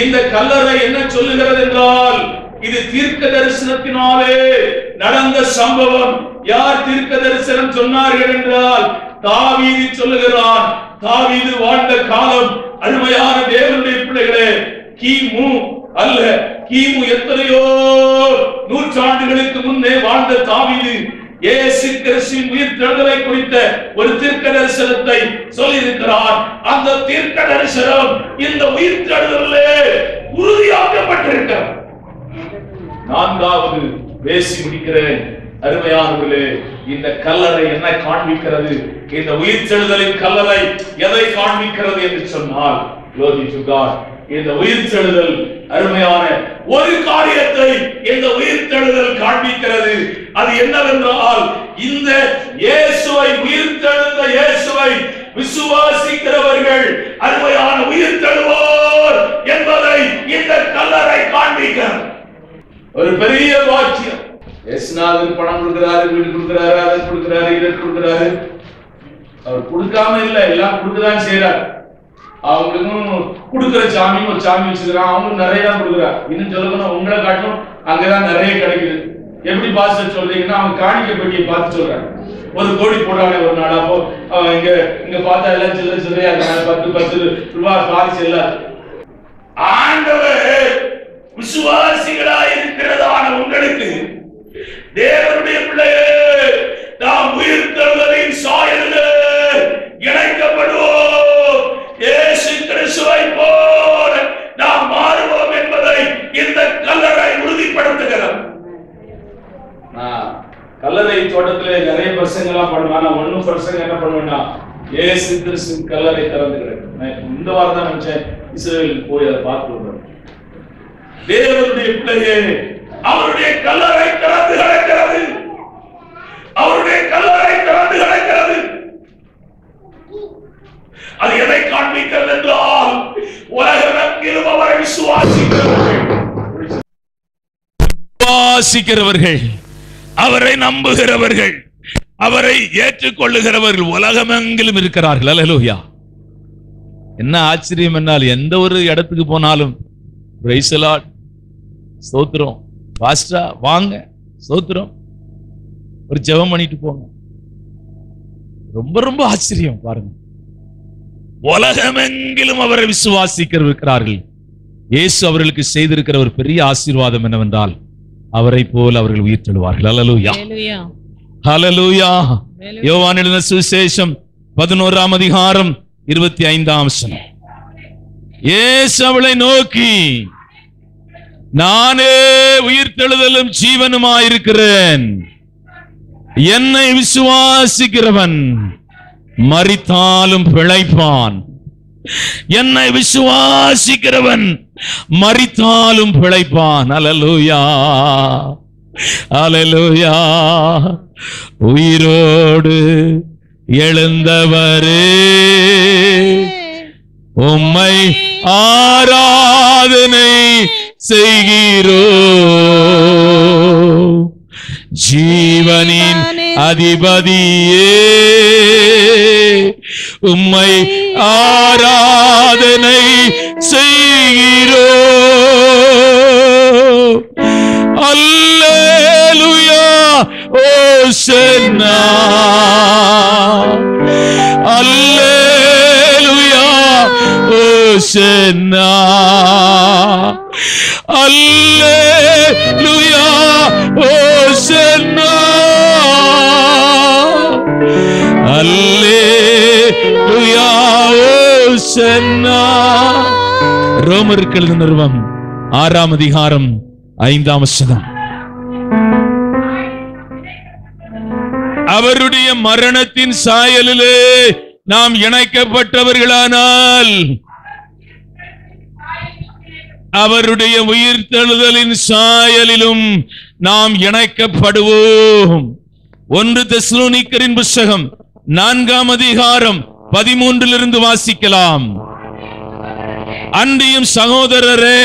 இந்த கல்லறை என்ன சொல்லுகிறது என்றால், இது தீர்க்க தரிசனத்தினாலே நடந்த சம்பவம். யார் தீர்க்க தரிசனம் சொன்னார்கள் என்றால், தாவீது சொல்லுகிறான். தாவீது வாழ்ந்த காலம் அருமையான தேவனுடைய பிள்ளைகளே, கிமு அல்ல, கிமு எத்தனையோ நூற்றாண்டுகளுக்கு முன்னே வாழ்ந்த தாவீது இயேசு கிறிஸ்துவின் உயிர்த்தெழுதலை குறித்த ஒரு தீர்க்க தரிசனத்தை சொல்லி இருக்கிறார். அந்த தீர்க்க தரிசனம் இந்த உயிர்த்தெழுதலிலே உறுதியாக்கப்பட்டிருக்கிறது. நான்காவது பேசி முடிக்கிறேன். அருமையானவர்களே, இந்த கல்லறை என்ன காண்பிக்கிறது? இந்த உயிர்த்தெழுதலின் கல்லறை எதை காண்பிக்கிறது என்று சொன்னால், glory to God, இந்த உயிர்த்தெழுதல் அருமையான ஒரு காரியத்தை இந்த உயிர்த்தெழுதல் காண்பிக்கிறது. அது என்னவென்றால், இந்த இயேசுவை, உயிர்த்தெழுந்த இயேசுவை விசுவாசிக்கிறவர்கள் அருமையான உயிர்த்தெழுவோர் என்பதை இந்த கல்லறை காண்பிக்கிறது. ஒரு பெரிய வாக்கியம். இயேசுநாதர் பணம் கொடுக்கிறாரு, வீடு கொடுக்கிறாரு, அதை கொடுக்கிறாரு, இதை கொடுக்கிறாரு. அவர் கொடுக்காம இல்ல, எல்லாம் கொடுக்கதான் செய்யறாரு. அவங்களுக்கும் கொடுக்கிற சாமி ஒரு சாமி வச்சுக்கிறான், அவங்களுக்கு நிறைய தான் கொடுக்குறாரு. இன்னும் சொல்லணும், உங்களை காட்டும் அங்கதான் நிறைய கிடைக்குது. எப்படி பார்த்து சொல்றீங்கன்னா, அவங்க காணிக்க பெட்டியை பார்த்து சொல்றாங்க. ஒரு கோடி போடுறாங்க ஒரு நாள். அப்போ இங்க பார்த்தா எல்லாம் சில்லறை சில்லறையா இருக்காங்க. 10 ரூபாய் பாரிசு எல்லாம். ஆண்டவர் விசுவாசிகளா இருக்கிறதான உங்களுக்கு, தேவனுடைய பிள்ளையே, நாம் உயிர்த்தெழுதலின் சாயலிலே இணைக்கப்படுவோம். இயேசு கிறிஸ்துவை போல நாம் மாறுவோம் என்பதை இந்த கல்லறை உறுதிப்படுத்துகிறது. கல்லறை தோட்டத்திலே நிறைய பசங்க எல்லாம் பண்ணுவாங்க. ஒன்னும் பசங்க என்ன பண்ணுவேன்னா, இயேசு கிறிஸ்துவின் கல்லறை திறந்து கிடக்கு. இந்த வாரம் தான் நினைச்சேன், இஸ்ரேலுக்கு போய் அதை பார்த்து வருவேன். தேவனுடைய பிள்ளையே, அவருடைய கல்லறை திறந்து கிடக்கிறது. அவருடைய கல்லறை திறந்து கிடக்கிறது. அது எதை காண்பிக்கிறது என்றால், உலகமெங்கிலும் அவரை விசுவாசிக்கிறவர்கள், அவரை நம்புகிறவர்கள், அவரை ஏற்றுக்கொள்ளுகிறவர்கள் உலகமெங்கிலும் இருக்கிறார்கள். அல்லேலூயா. என்ன ஆச்சரியம் என்னால், எந்த ஒரு இடத்துக்கு போனாலும் பிரைஸ் தி லார்ட், ஸ்தோத்திரம், பாஸ்டா வாங்க, ஸ்தோத்திரம், ஒரு ஜெபம் பண்ணிட்டு போங்க. ரொம்ப ரொம்ப ஆச்சரியம் பாருங்க. உலகமெங்கிலும் அவரை விசுவாசிக்கிறார்கள். இயேசு அவர்களுக்கு செய்திருக்கிற ஒரு பெரிய ஆசீர்வாதம் என்னவென்றால், அவரை போல் அவர்கள் உயிர்த்தெழுவார்கள். அல்லேலூயா, அல்லேலூயா. யோவான் எழுதின சுவிசேஷம் 11ஆம் அதிகாரம் 25ஆம் வசனம். இயேசு அவளை நோக்கி, நானே உயிர்த்தெழுதலும் ஜீவனுமாயிருக்கிறேன். என்னை விசுவாசிக்கிறவன் மரித்தாலும் பிழைப்பான். என்னை விசுவாசிக்கிறவன் மரித்தாலும் பிழைப்பான். அல்லேலூயா, அல்லேலூயா. உயிரோடு எழுந்தவரே, உம்மை ஆராதனை செய்கிறோ. ஜீவனின் அதிபதியே, உம்மை ஆராதனை செய்கிறோ. அல்லேலூயா, ஓசன்னா. அல்லேலூயா, ஓசன்னா. அல்லேலூயா, ஓசன்னா. அல்லேலூயா, ஓசன்னா. ரோமருக்கு எழுதின நிருபம் 6ஆம் அதிகாரம் 5ஆம் வசனம். அவருடைய மரணத்தின் சாயலிலே நாம் இணைக்கப்பட்டவர்களானால் அவருடைய உயிர்த்தெழுதலின் சாயலிலும் நாம் இணைக்கப்படுவோம். 1 தெசலோனிக்கரின் புத்தகம் 4ஆம் அதிகாரம் 13 வாசிக்கலாம். அன்றியும் சகோதரரே,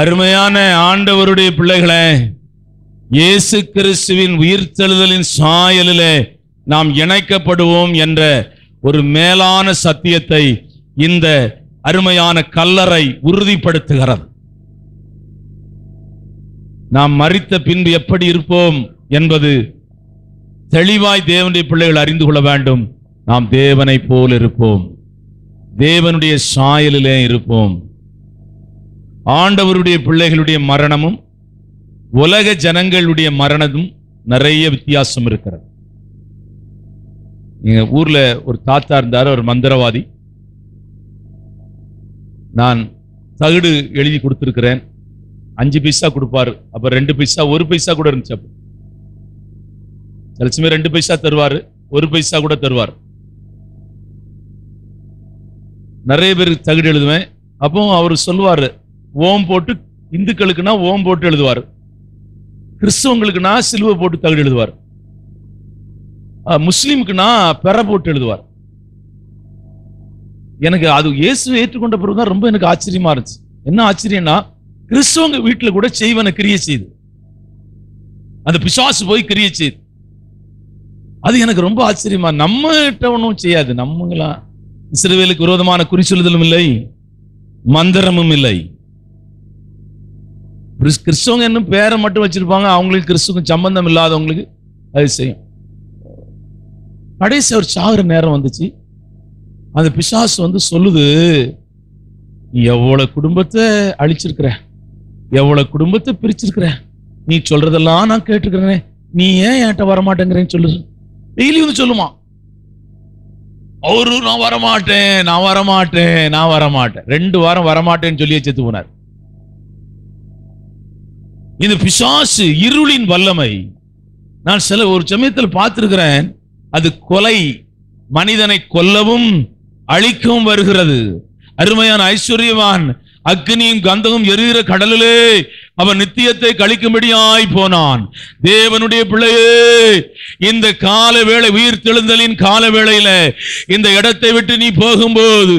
அருமையான ஆண்டவருடைய பிள்ளைகளே, இயேசு கிறிஸ்துவின் உயிர்த்தெழுதலின் சாயலிலே நாம் இணைக்கப்படுவோம் என்ற ஒரு மேலான சத்தியத்தை இந்த அருமையான கல்லறை உறுதிப்படுத்துகிறது. நாம் மரித்த பின்பு எப்படி இருப்போம் என்பது தெளிவாய் தேவனுடைய பிள்ளைகள் அறிந்து கொள்ள வேண்டும். நாம் தேவனை போல் இருப்போம், தேவனுடைய சாயலிலே இருப்போம். ஆண்டவருடைய பிள்ளைகளுடைய மரணமும் உலக ஜனங்களுடைய மரணமும் நிறைய வித்தியாசம் இருக்கிறது. எங்க ஊர்ல ஒரு தாத்தா இருந்தார், ஒரு மந்திரவாதி. நான் தகுடு எழுதி கொடுத்திருக்கிறேன், 5 பைசா கொடுப்பாரு. அப்ப 2 பைசா 1 பைசா கூட இருந்துச்சு. அப்ப சில சமயம் 2 பைசா தருவாரு, 1 பைசா கூட தருவார். நிறைய பேருக்கு தகுடு எழுதுவேன். அப்போ அவர் சொல்லுவாரு, ஓம் போட்டு, இந்துக்களுக்குன்னா ஓம் போட்டு எழுதுவார், கிறிஸ்தவங்களுக்குன்னா சிலுவை போட்டு தகுடு எழுதுவார், முஸ்லீமுக்குன்னா பெற போட்டு எழுதுவார். எனக்கு அது இயேசு ஏற்றுக்கொண்ட பிறகுதான் ரொம்ப எனக்கு ஆச்சரியமா இருந்துச்சு. என்ன ஆச்சரியம்னா, கிறிஸ்தவங்க வீட்டுல கூட செய்வன கிரியை செய்து, அந்த பிசாசு போய் கிரியை செய்து, அது எனக்கு ரொம்ப ஆச்சரியமா. நம்ம கிட்ட ஒன்றும் செய்யாது. நம்மங்களா இஸ்ரவேலுக்கு விரோதமான குறி சொல்லுதலும் இல்லை, மந்திரமும் இல்லை. கிறிஸ்தவங்க என்ன பேரை மட்டும் வச்சிருப்பாங்க, அவங்களுக்கு கிறிஸ்துவ சம்பந்தம் இல்லாதவங்களுக்கு அது செய்யும். கடைசி அவர் சாகுற நேரம் வந்துச்சு. அந்த பிசாசு சொல்லுது, நீ எவ்வளவு குடும்பத்தை அழிச்சிருக்கிற, எவ்வளவு குடும்பத்தை பிரிச்சிருக்கிற, நீ சொல்றதெல்லாம் நான் கேட்டுக்கிறேனே, நீ ஏன் என்கிட்ட வரமாட்டேங்கிறேன்னு சொல்லு. டெய்லி சொல்லுமா அவரு, நான் வரமாட்டேன், நான் வரமாட்டேன், நான் வரமாட்டேன். 2 வாரம் வரமாட்டேன்னு சொல்லி செத்து போனார். இந்த பிசாசு இருளின் வல்லமை நான் ஒரு சமயத்தில் பார்த்திருக்கிறேன். அது கொலை, மனிதனை கொல்லவும் அழிக்கவும் வருகிறது. அருமையான ஐஸ்வர்யவான் அக்னியும் கந்தமும் எரிகிற கடலிலே அவன் நித்தியத்தை கழிக்கும்படியாய் போனான். தேவனுடைய பிள்ளையே, இந்த கால வேளை, உயிர் தெழுந்தலின் கால வேளையில இந்த இடத்தை விட்டு நீ போகும்போது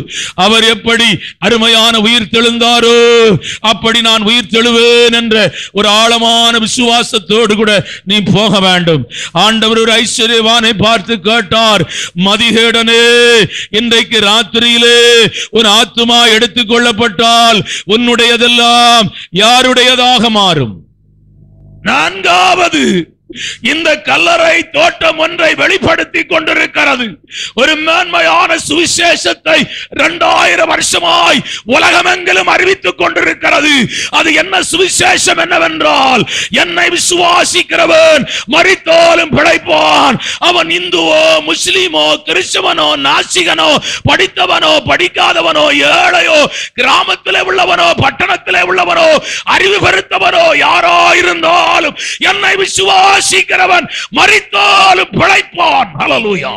அவர் எப்படி அருமையான உயிர் தெழுந்தாரோ அப்படி நான் உயிர் தெழுவேன் என்ற ஒரு ஆழமான விசுவாசத்தோடு கூட நீ போக வேண்டும். ஆண்டவர் ஒரு ஐஸ்வர்யவானை பார்த்து கேட்டார், மதிகேடனே, இன்றைக்கு ராத்திரியிலே ஒரு ஆத்துமா எடுத்துக் கொள்ளப்பட்டால் உன்னுடையதெல்லாம் யாருடையதாக மாறும்? 4வது, இந்த கல்லறை தோட்டம் ஒன்றை வெளிப்படுத்தி கொண்டிருக்கிறது. ஒரு மேன்மையான சுவிசேஷத்தை 2000 வருஷமாய் உலகமெங்கிலும் அறிவித்துக் கொண்டிருக்கிறது. அது என்ன சுவிசேஷம் என்னவென்றால், என்னை விசுவாசிக்கிறவன் மரித்தாலும் பிழைப்பான். அவன் இந்துவோ, முஸ்லிமோ, கிறிஸ்தவனோ, நாசிகனோ, படித்தவனோ, படிக்காதவனோ, ஏழையோ, கிராமத்திலே உள்ளவனோ, பட்டணத்திலே உள்ளவனோ, அறிவு பெருத்தவனோ, யாரோ இருந்தாலும் என்னை விசுவாசிக்கிறவன் மரித்தாலும் பிழைப்பான். ஹல்லேலூயா.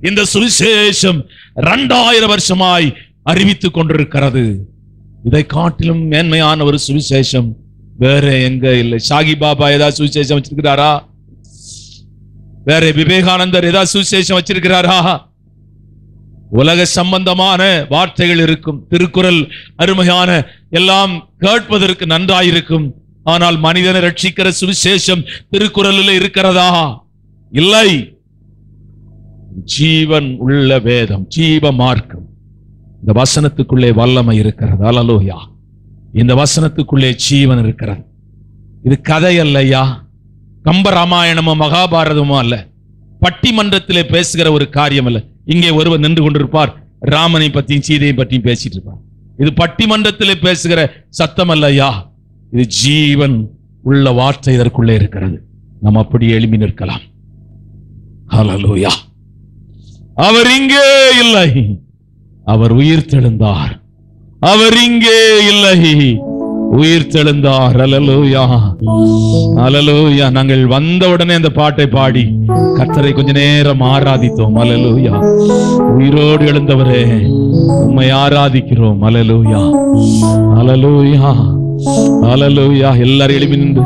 இந்த சுவிசேஷம் 2000 வருஷமாய் அறிவித்துக் கொண்டிருக்கிறது. இதை காட்டிலும் மேன்மையான ஒரு சுவிசேஷம் வேற எங்க இல்லை. ஷாகி பாபா ஏதாவது சுவிசேஷம் வச்சிருக்கிறாரா? வேற விவேகானந்தர் ஏதாவது சுவிசேஷம் வச்சிருக்கிறாரா? உலக சம்பந்தமான வார்த்தைகள் இருக்கும், திருக்குறள் அருமையான எல்லாம் கேட்பதற்கு நன்றாயிருக்கும். ஆனால் மனிதனை ரட்சிக்கிற சுவிசேஷம் திருக்குறளில் இருக்கிறதா? இல்லை. ஜீவன் உள்ள வேதம், ஜீவ மார்க்கம். இந்த வசனத்துக்குள்ளே வல்லமை இருக்கிறது. அல்லேலூயா. இந்த வசனத்துக்குள்ளே ஜீவன் இருக்கிறது. இது கதை அல்லையா, கம்பராமாயணமோ மகாபாரதமோ அல்ல, பட்டிமன்றத்திலே பேசுகிற ஒரு காரியம் அல்ல. இங்கே ஒருவர் நின்று கொண்டிருப்பார், ராமனை பற்றியும் சீதையை பற்றியும் பேசிட்டு இருப்பார். இது பட்டிமன்றத்திலே பேசுகிற சத்தம் அல்லையா, இது ஜீவன் உள்ள வார்த்தை இதற்குள்ளே இருக்கிறது. நாம் அப்படியே எழுப்பி நிற்கலாம். ஹல்லேலூயா. அவர் இங்கே இல்லை, அவர் உயிர் தெழுந்தார். அவர் இங்கே இல்லை, உயிர் தெழுந்தார். அல்லேலூயா, அல்லேலூயா. நாங்கள் வந்த உடனே அந்த பாட்டை பாடி கர்த்தரை கொஞ்ச நேரம் ஆராதித்தோம். அல்லேலூயா. உயிரோடு எழுந்தவரே உம்மை ஆராதிக்கிறோம். அல்லேலூயா, அல்லேலூயா, அல்லேலூயா. எல்லாரும் எழுப்பி நின்று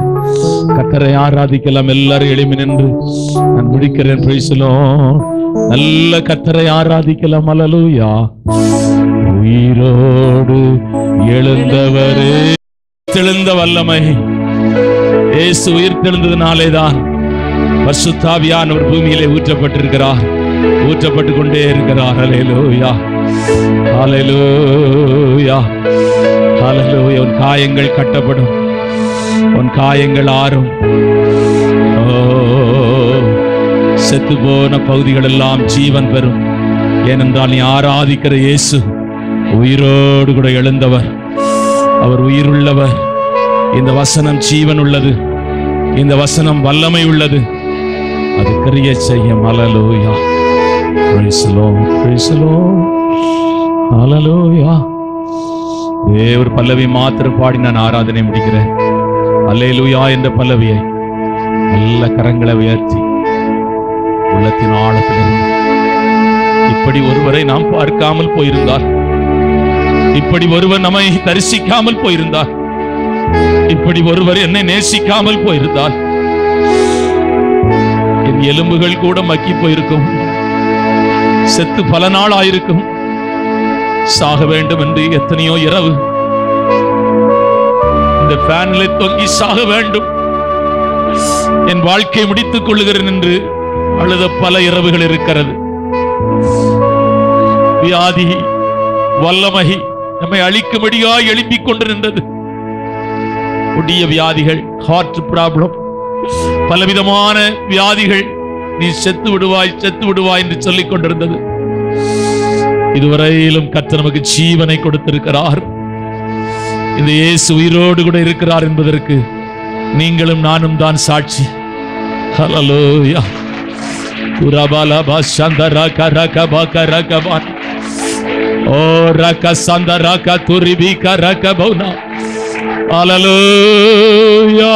கர்த்தரை ஆராதிக்கலாம். எல்லாரும் எழுப்பி நின்று நான் முடிக்கிறேன். Price the Lord. நல்ல கர்த்தரை ஆராதிக்கலாம். அல்லேலூயா. உயிரோடு எழுந்தவரே, தெழுந்த வல்லமை இயேசு உயிர் தெழுந்ததினாலேதான் பரிசுத்த ஆவியானவர் பூமியிலே ஊற்றப்பட்டிருக்கிறார், ஊற்றப்பட்டு கொண்டே இருக்கிறார். அல்லேலூயா, அல்லேலூயா, அல்லேலூயா. உன் காயங்கள் கட்டப்படும், உன் காயங்கள் ஆறும். செத்து போன பகுதிகள் எல்லாம் ஜீவன் பெறும். ஏனென்றால் நீ ஆராதிக்கிற இயேசு உயிரோடு கூட எழுந்தவர், அவர் உயிருள்ளவர். இந்த வசனம் ஜீவன் உள்ளது, இந்த வசனம் வல்லமை உள்ளது, அது கிரியை செய்யும். Hallelujah, praise the Lord, praise the Lord, hallelujah. ஒரு பல்லவி மாத்திரம் பாடி நான் ஆராதனை முடிக்கிறேன். அல்லேலூயா என்ற பல்லவியை நல்ல கரங்களை உயர்த்தி உள்ளத்தின் ஆழத்திலிருந்து, இப்படி ஒருவரை நாம் பார்க்காமல் போயிருந்தார், இப்படி ஒருவர் நம்மை தரிசிக்காமல் போயிருந்தார், இப்படி ஒருவர் என்னை நேசிக்காமல் போயிருந்தார், என் எலும்புகள் கூட மக்கி போயிருக்கும், செத்து பல நாள் ஆயிருக்கும், சாக வேண்டும் என்று எத்தனையோ இரவு இந்த ஃபேனிலே தொங்கி சாக வேண்டும், என் வாழ்க்கை முடித்துக் கொள்ளுகிறேன் என்று அழுத பல இரவுகள் இருக்கிறது. வியாதி வல்லமை நம்மை அழிக்கும்படியாய் எழுப்பிக் கொண்டிருந்தது. கொடிய வியாதிகள், ஹார்ட் ப்ராப்ளம், பலவிதமான வியாதிகள், நீ செத்து விடுவாய் செத்து விடுவாய் என்று சொல்லிக் கொண்டிருந்தது. இதுவரையிலும் கர்த்தர் நமக்கு ஜீவனை கொடுத்திருக்கிறார். இந்த இயேசு உயிரோடு கூட இருக்கிறார் என்பதற்கு நீங்களும் நானும் தான் சாட்சி. ஹல்லேலூயா. குரபாலா பாஷந்தரா கரகபா கரகபா ஓ ரக சந்தரா கதுரிபி கரகபௌனா. ஹல்லேலூயா,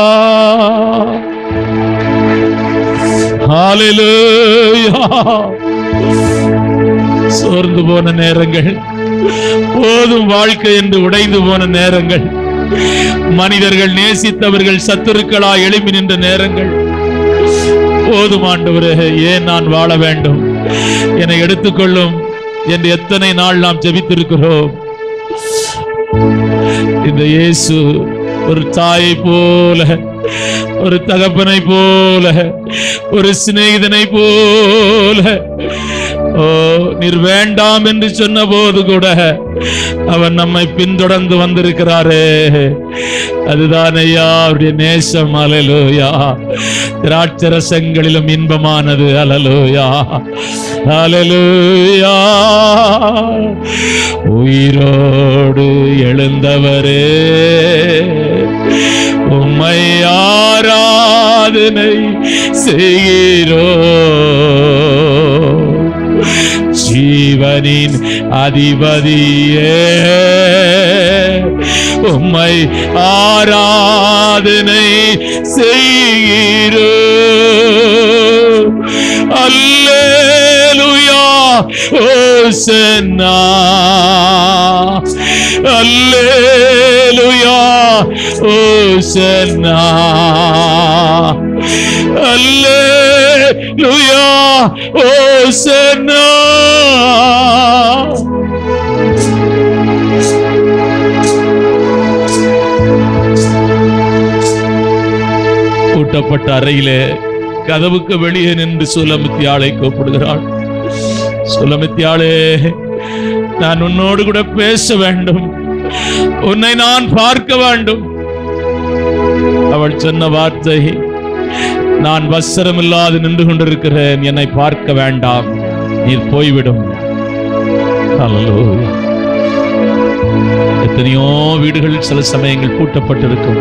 ஹல்லேலூயா. சோர்ந்து போன நேரங்கள், போதும் வாழ்க்கை என்று உடைந்து போன நேரங்கள், மனிதர்கள் நேசித்தவர்கள் சத்துருக்களாய் எழுப்பி நின்ற நேரங்கள், போதும் ஆண்டவரே, ஏன் நான் வாழ வேண்டும், என்னை எடுத்துக்கொள்ளும் என்று எத்தனை நாள் நாம் ஜெபித்திருக்கிறோம். இந்த இயேசு ஒரு தாயை போல, ஒரு தகப்பனை போல, ஒரு சிநேகிதனை போல, ஓ நீர் வேண்டாம் என்று சொன்ன போது கூட அவன் நம்மை பின்தொடர்ந்து வந்திருக்கிறாரே, அதுதான் ஐயா அவருடைய நேசம். அல்லேலூயா. திராட்சரசங்களிலும் இன்பமானது. அல்லேலூயா, அல்லேலூயா. உயிரோடு எழுந்தவரே உம்மை ஆராதனை செய்கிறோ, ஜீவனின் அதிபதியே உம்மை ஆராதனை செய்கிறோ. அல்லேலூயா, ஓசன்னா, அல்லேலூயா, ஓசன்னா, அல்லேலூயா, ஓசன்னா. பூட்டப்பட்ட அறையிலே கதவுக்கு வெளியே நின்று சுலமித்தியாளை கூப்பிடுகிறாள். சுலமித்தியாளே, நான் உன்னோடு கூட பேச வேண்டும், உன்னை நான் பார்க்க வேண்டும். அவள் சொன்ன வார்த்தை, நான் வஸ்திரம் இல்லாது நின்று கொண்டிருக்கிறேன், என்னை பார்க்க வேண்டாம், நீர் போய்விடும். அல்லேலூயா. எத்தனையோ வீடுகள் சில சமயங்கள் பூட்டப்பட்டிருக்கும்.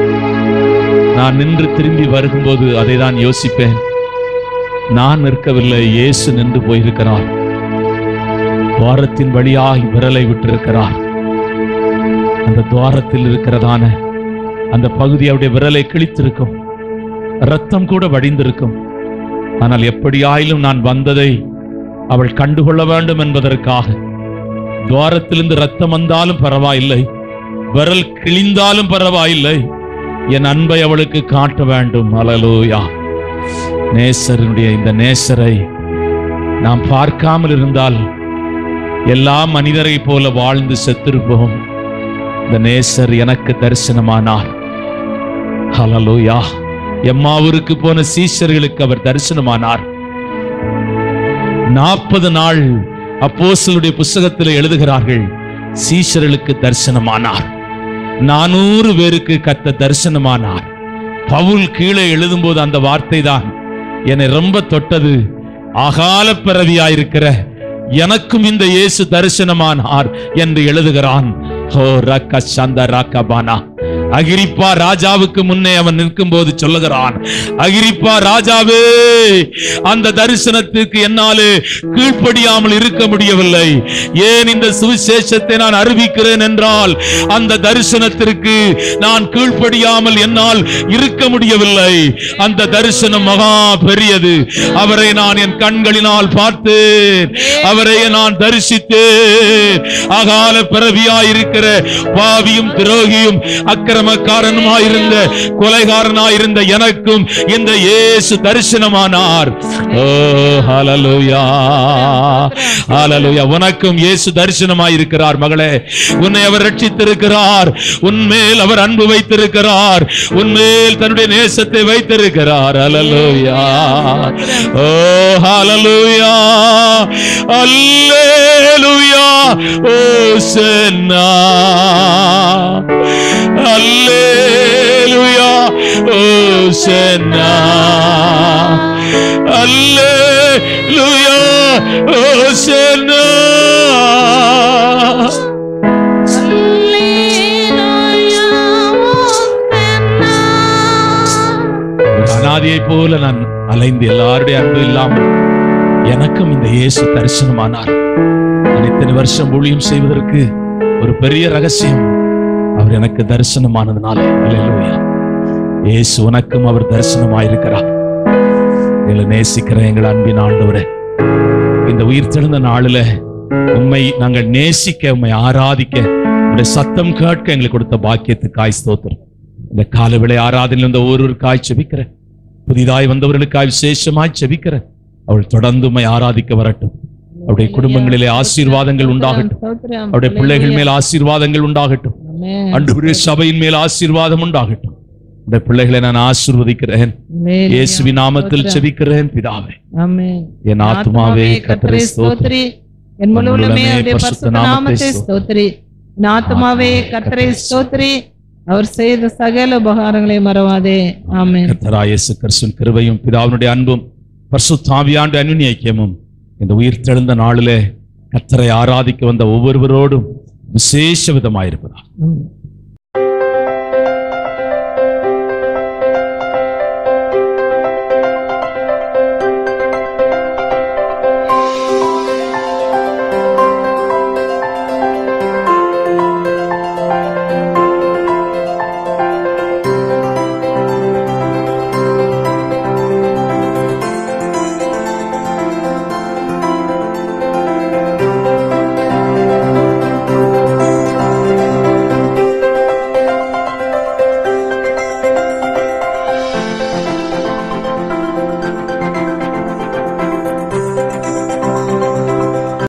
நான் நின்று திரும்பி வரும்போது அதை தான் யோசிப்பேன். நான் நிற்கவில்லை, இயேசு நின்று போயிருக்கிறார். துவாரத்தின் வழியாய் விரலை விட்டிருக்கிறார். அந்த துவாரத்தில் இருக்கிறதான அந்த பகுதி அவருடைய விரலை கிழித்திருக்கும், ரத்தம் கூட வடிந்திருக்கும். ஆனால் எப்படியாயிலும் நான் வந்ததை அவள் கண்டுகொள்ள வேண்டும் என்பதற்காக துவாரத்திலிருந்து ரத்தம் வந்தாலும் பரவாயில்லை, விரல் கிழிந்தாலும் பரவாயில்லை, என் அன்பை அவளுக்கு காட்ட வேண்டும். அல்லேலூயா. நேசருடைய இந்த நேசரை நாம் பார்க்காமல் இருந்தால் எல்லா மனிதரை போல வாழ்ந்து செத்திருப்போம். இந்த நேசர் எனக்கு தரிசனமானார். அல்லேலூயா. எம்மாவூருக்கு போன சீஷர்களுக்கு அவர் தரிசனமானார். 40 நாள் அப்போஸ்தலருடைய புத்தகத்தில் எழுதுகிறார்கள், சீஷர்களுக்கு தரிசனமானார். 400 பேருக்கு கர்த்தர் தரிசனமானார். பவுல் கீழே எழுதும்போது அந்த வார்த்தை தான் என்னை ரொம்ப தொட்டது. அகால பிறவியாயிருக்கிற எனக்கும் இந்த இயேசு தரிசனமானார் என்று எழுதுகிறான். ஓ ரக்க சந்த ரக்கபானா. அகிரிப்பா ராஜாவுக்கு முன்னே அவன் நிற்கும் போது சொல்லுகிறான், அகிரிப்பா ராஜாவே, அந்த தரிசனத்துக்கு என்னாலே கீழ்ப்படியாமல் இருக்க முடியவில்லை. ஏன் இந்த சுவிசேஷத்தை நான் அறிவிக்கிறேன் என்றால் அந்த தரிசனத்திற்கு நான் கீழ்ப்படியாமல் என்னால் இருக்க முடியவில்லை. அந்த தரிசனம் மகா பெரியது. அவரை நான் என் கண்களினால் பார்த்தேன், அவரை நான் தரிசித்தேன். அகால பிறவியாயிருக்கிற பாவியும் துரோகியும் அக்கிரமக்காரனுமாயிருந்த கொலைகாரனாயிருந்த எனக்கும் இந்த இயேசு தரிசனமானார். ஓ ஹல்லேலூயா, ஹல்லேலூயா. உனக்கும் இயேசு தரிசனமாயிருக்கிறார் மகளே. உன்னை அவர் ரட்சித்திருக்கிறார், உன்மேல் அவர் அன்பு வைத்திருக்கிறார், உன்மேல் தன்னுடைய நேசத்தை வைத்திருக்கிறார். ஹல்லேலூயா. ஓ ஹல்லேலூயா, ஹல்லேலூயா. ஓசன்னா, அல்லேலூயா, ஓசன்னா, அல்லேலூயா, ஓசன்னா. அனாதியை போல நான் அலைந்து எல்லாருடைய அன்பு இல்லாமல் எனக்கும் இந்த இயேசு தரிசனமானார். நான் இத்தனை வருஷம் ஊழியம் செய்வதற்கு ஒரு பெரிய ரகசியம், அவர் எனக்கு தரிசனமானதுனால. அல்லேலூயா. இயேசு உனக்கும் அவர் தரிசனமாயிருக்கிறார். எங்களை நேசிக்கிற எங்கள் அன்பின் ஆண்டவரே, இந்த உயிர்த்தெழுந்த நாளில உம்மை நாங்கள் நேசிக்க, உம்மை ஆராதிக்க, உடைய சத்தம் கேட்க எங்களுக்கு கொடுத்த பாக்கியத்துக்காய் ஸ்தோத்திரம். இந்த காலவேளை ஆராதனையில் இந்த ஒருவருக்காய் செபிக்கிறேன், புதிதாய் வந்தவர்களுக்காய் விசேஷமாய் செபிக்கிறேன். அவள் தொடர்ந்து உம்மை ஆராதிக்க வரட்டும். அவருடைய குடும்பங்களிலே ஆசீர்வாதங்கள் உண்டாகட்டும், அவருடைய பிள்ளைகள் மேல் ஆசீர்வாதங்கள் உண்டாகட்டும், ஆண்டவருடைய சபையின் மேல் ஆசீர்வாதம் உண்டாகட்டும். இந்த பிள்ளைகளை நான் ஆசீர்வதிக்கிறேன், இயேசுவின் நாமத்தில் செபிக்கிறேன் பிதாவே. என் ஆத்துமாவே கர்த்தரை ஸ்தோத்திரி, என் முழு உள்ளமே அவருடைய பரிசுத்த நாமத்தை ஸ்தோத்திரி. என் ஆத்துமாவே கர்த்தரை ஸ்தோத்திரி, அவர் செய்த சகல உபகாரங்களை மறவாதே. ஆமென். கர்த்தராகிய இயேசு கிறிஸ்துவின் கிருபையும் பிதாவினுடைய அன்பும் பரிசுத்த ஆவியானவருடைய அன்பின் ஐக்கியமும் இந்த உயிர்த்தெழுந்த நாளிலே கர்த்தரை ஆராதிக்க வந்த ஒவ்வொருவரோடும் விசேஷ விதமாயிருப்பதாக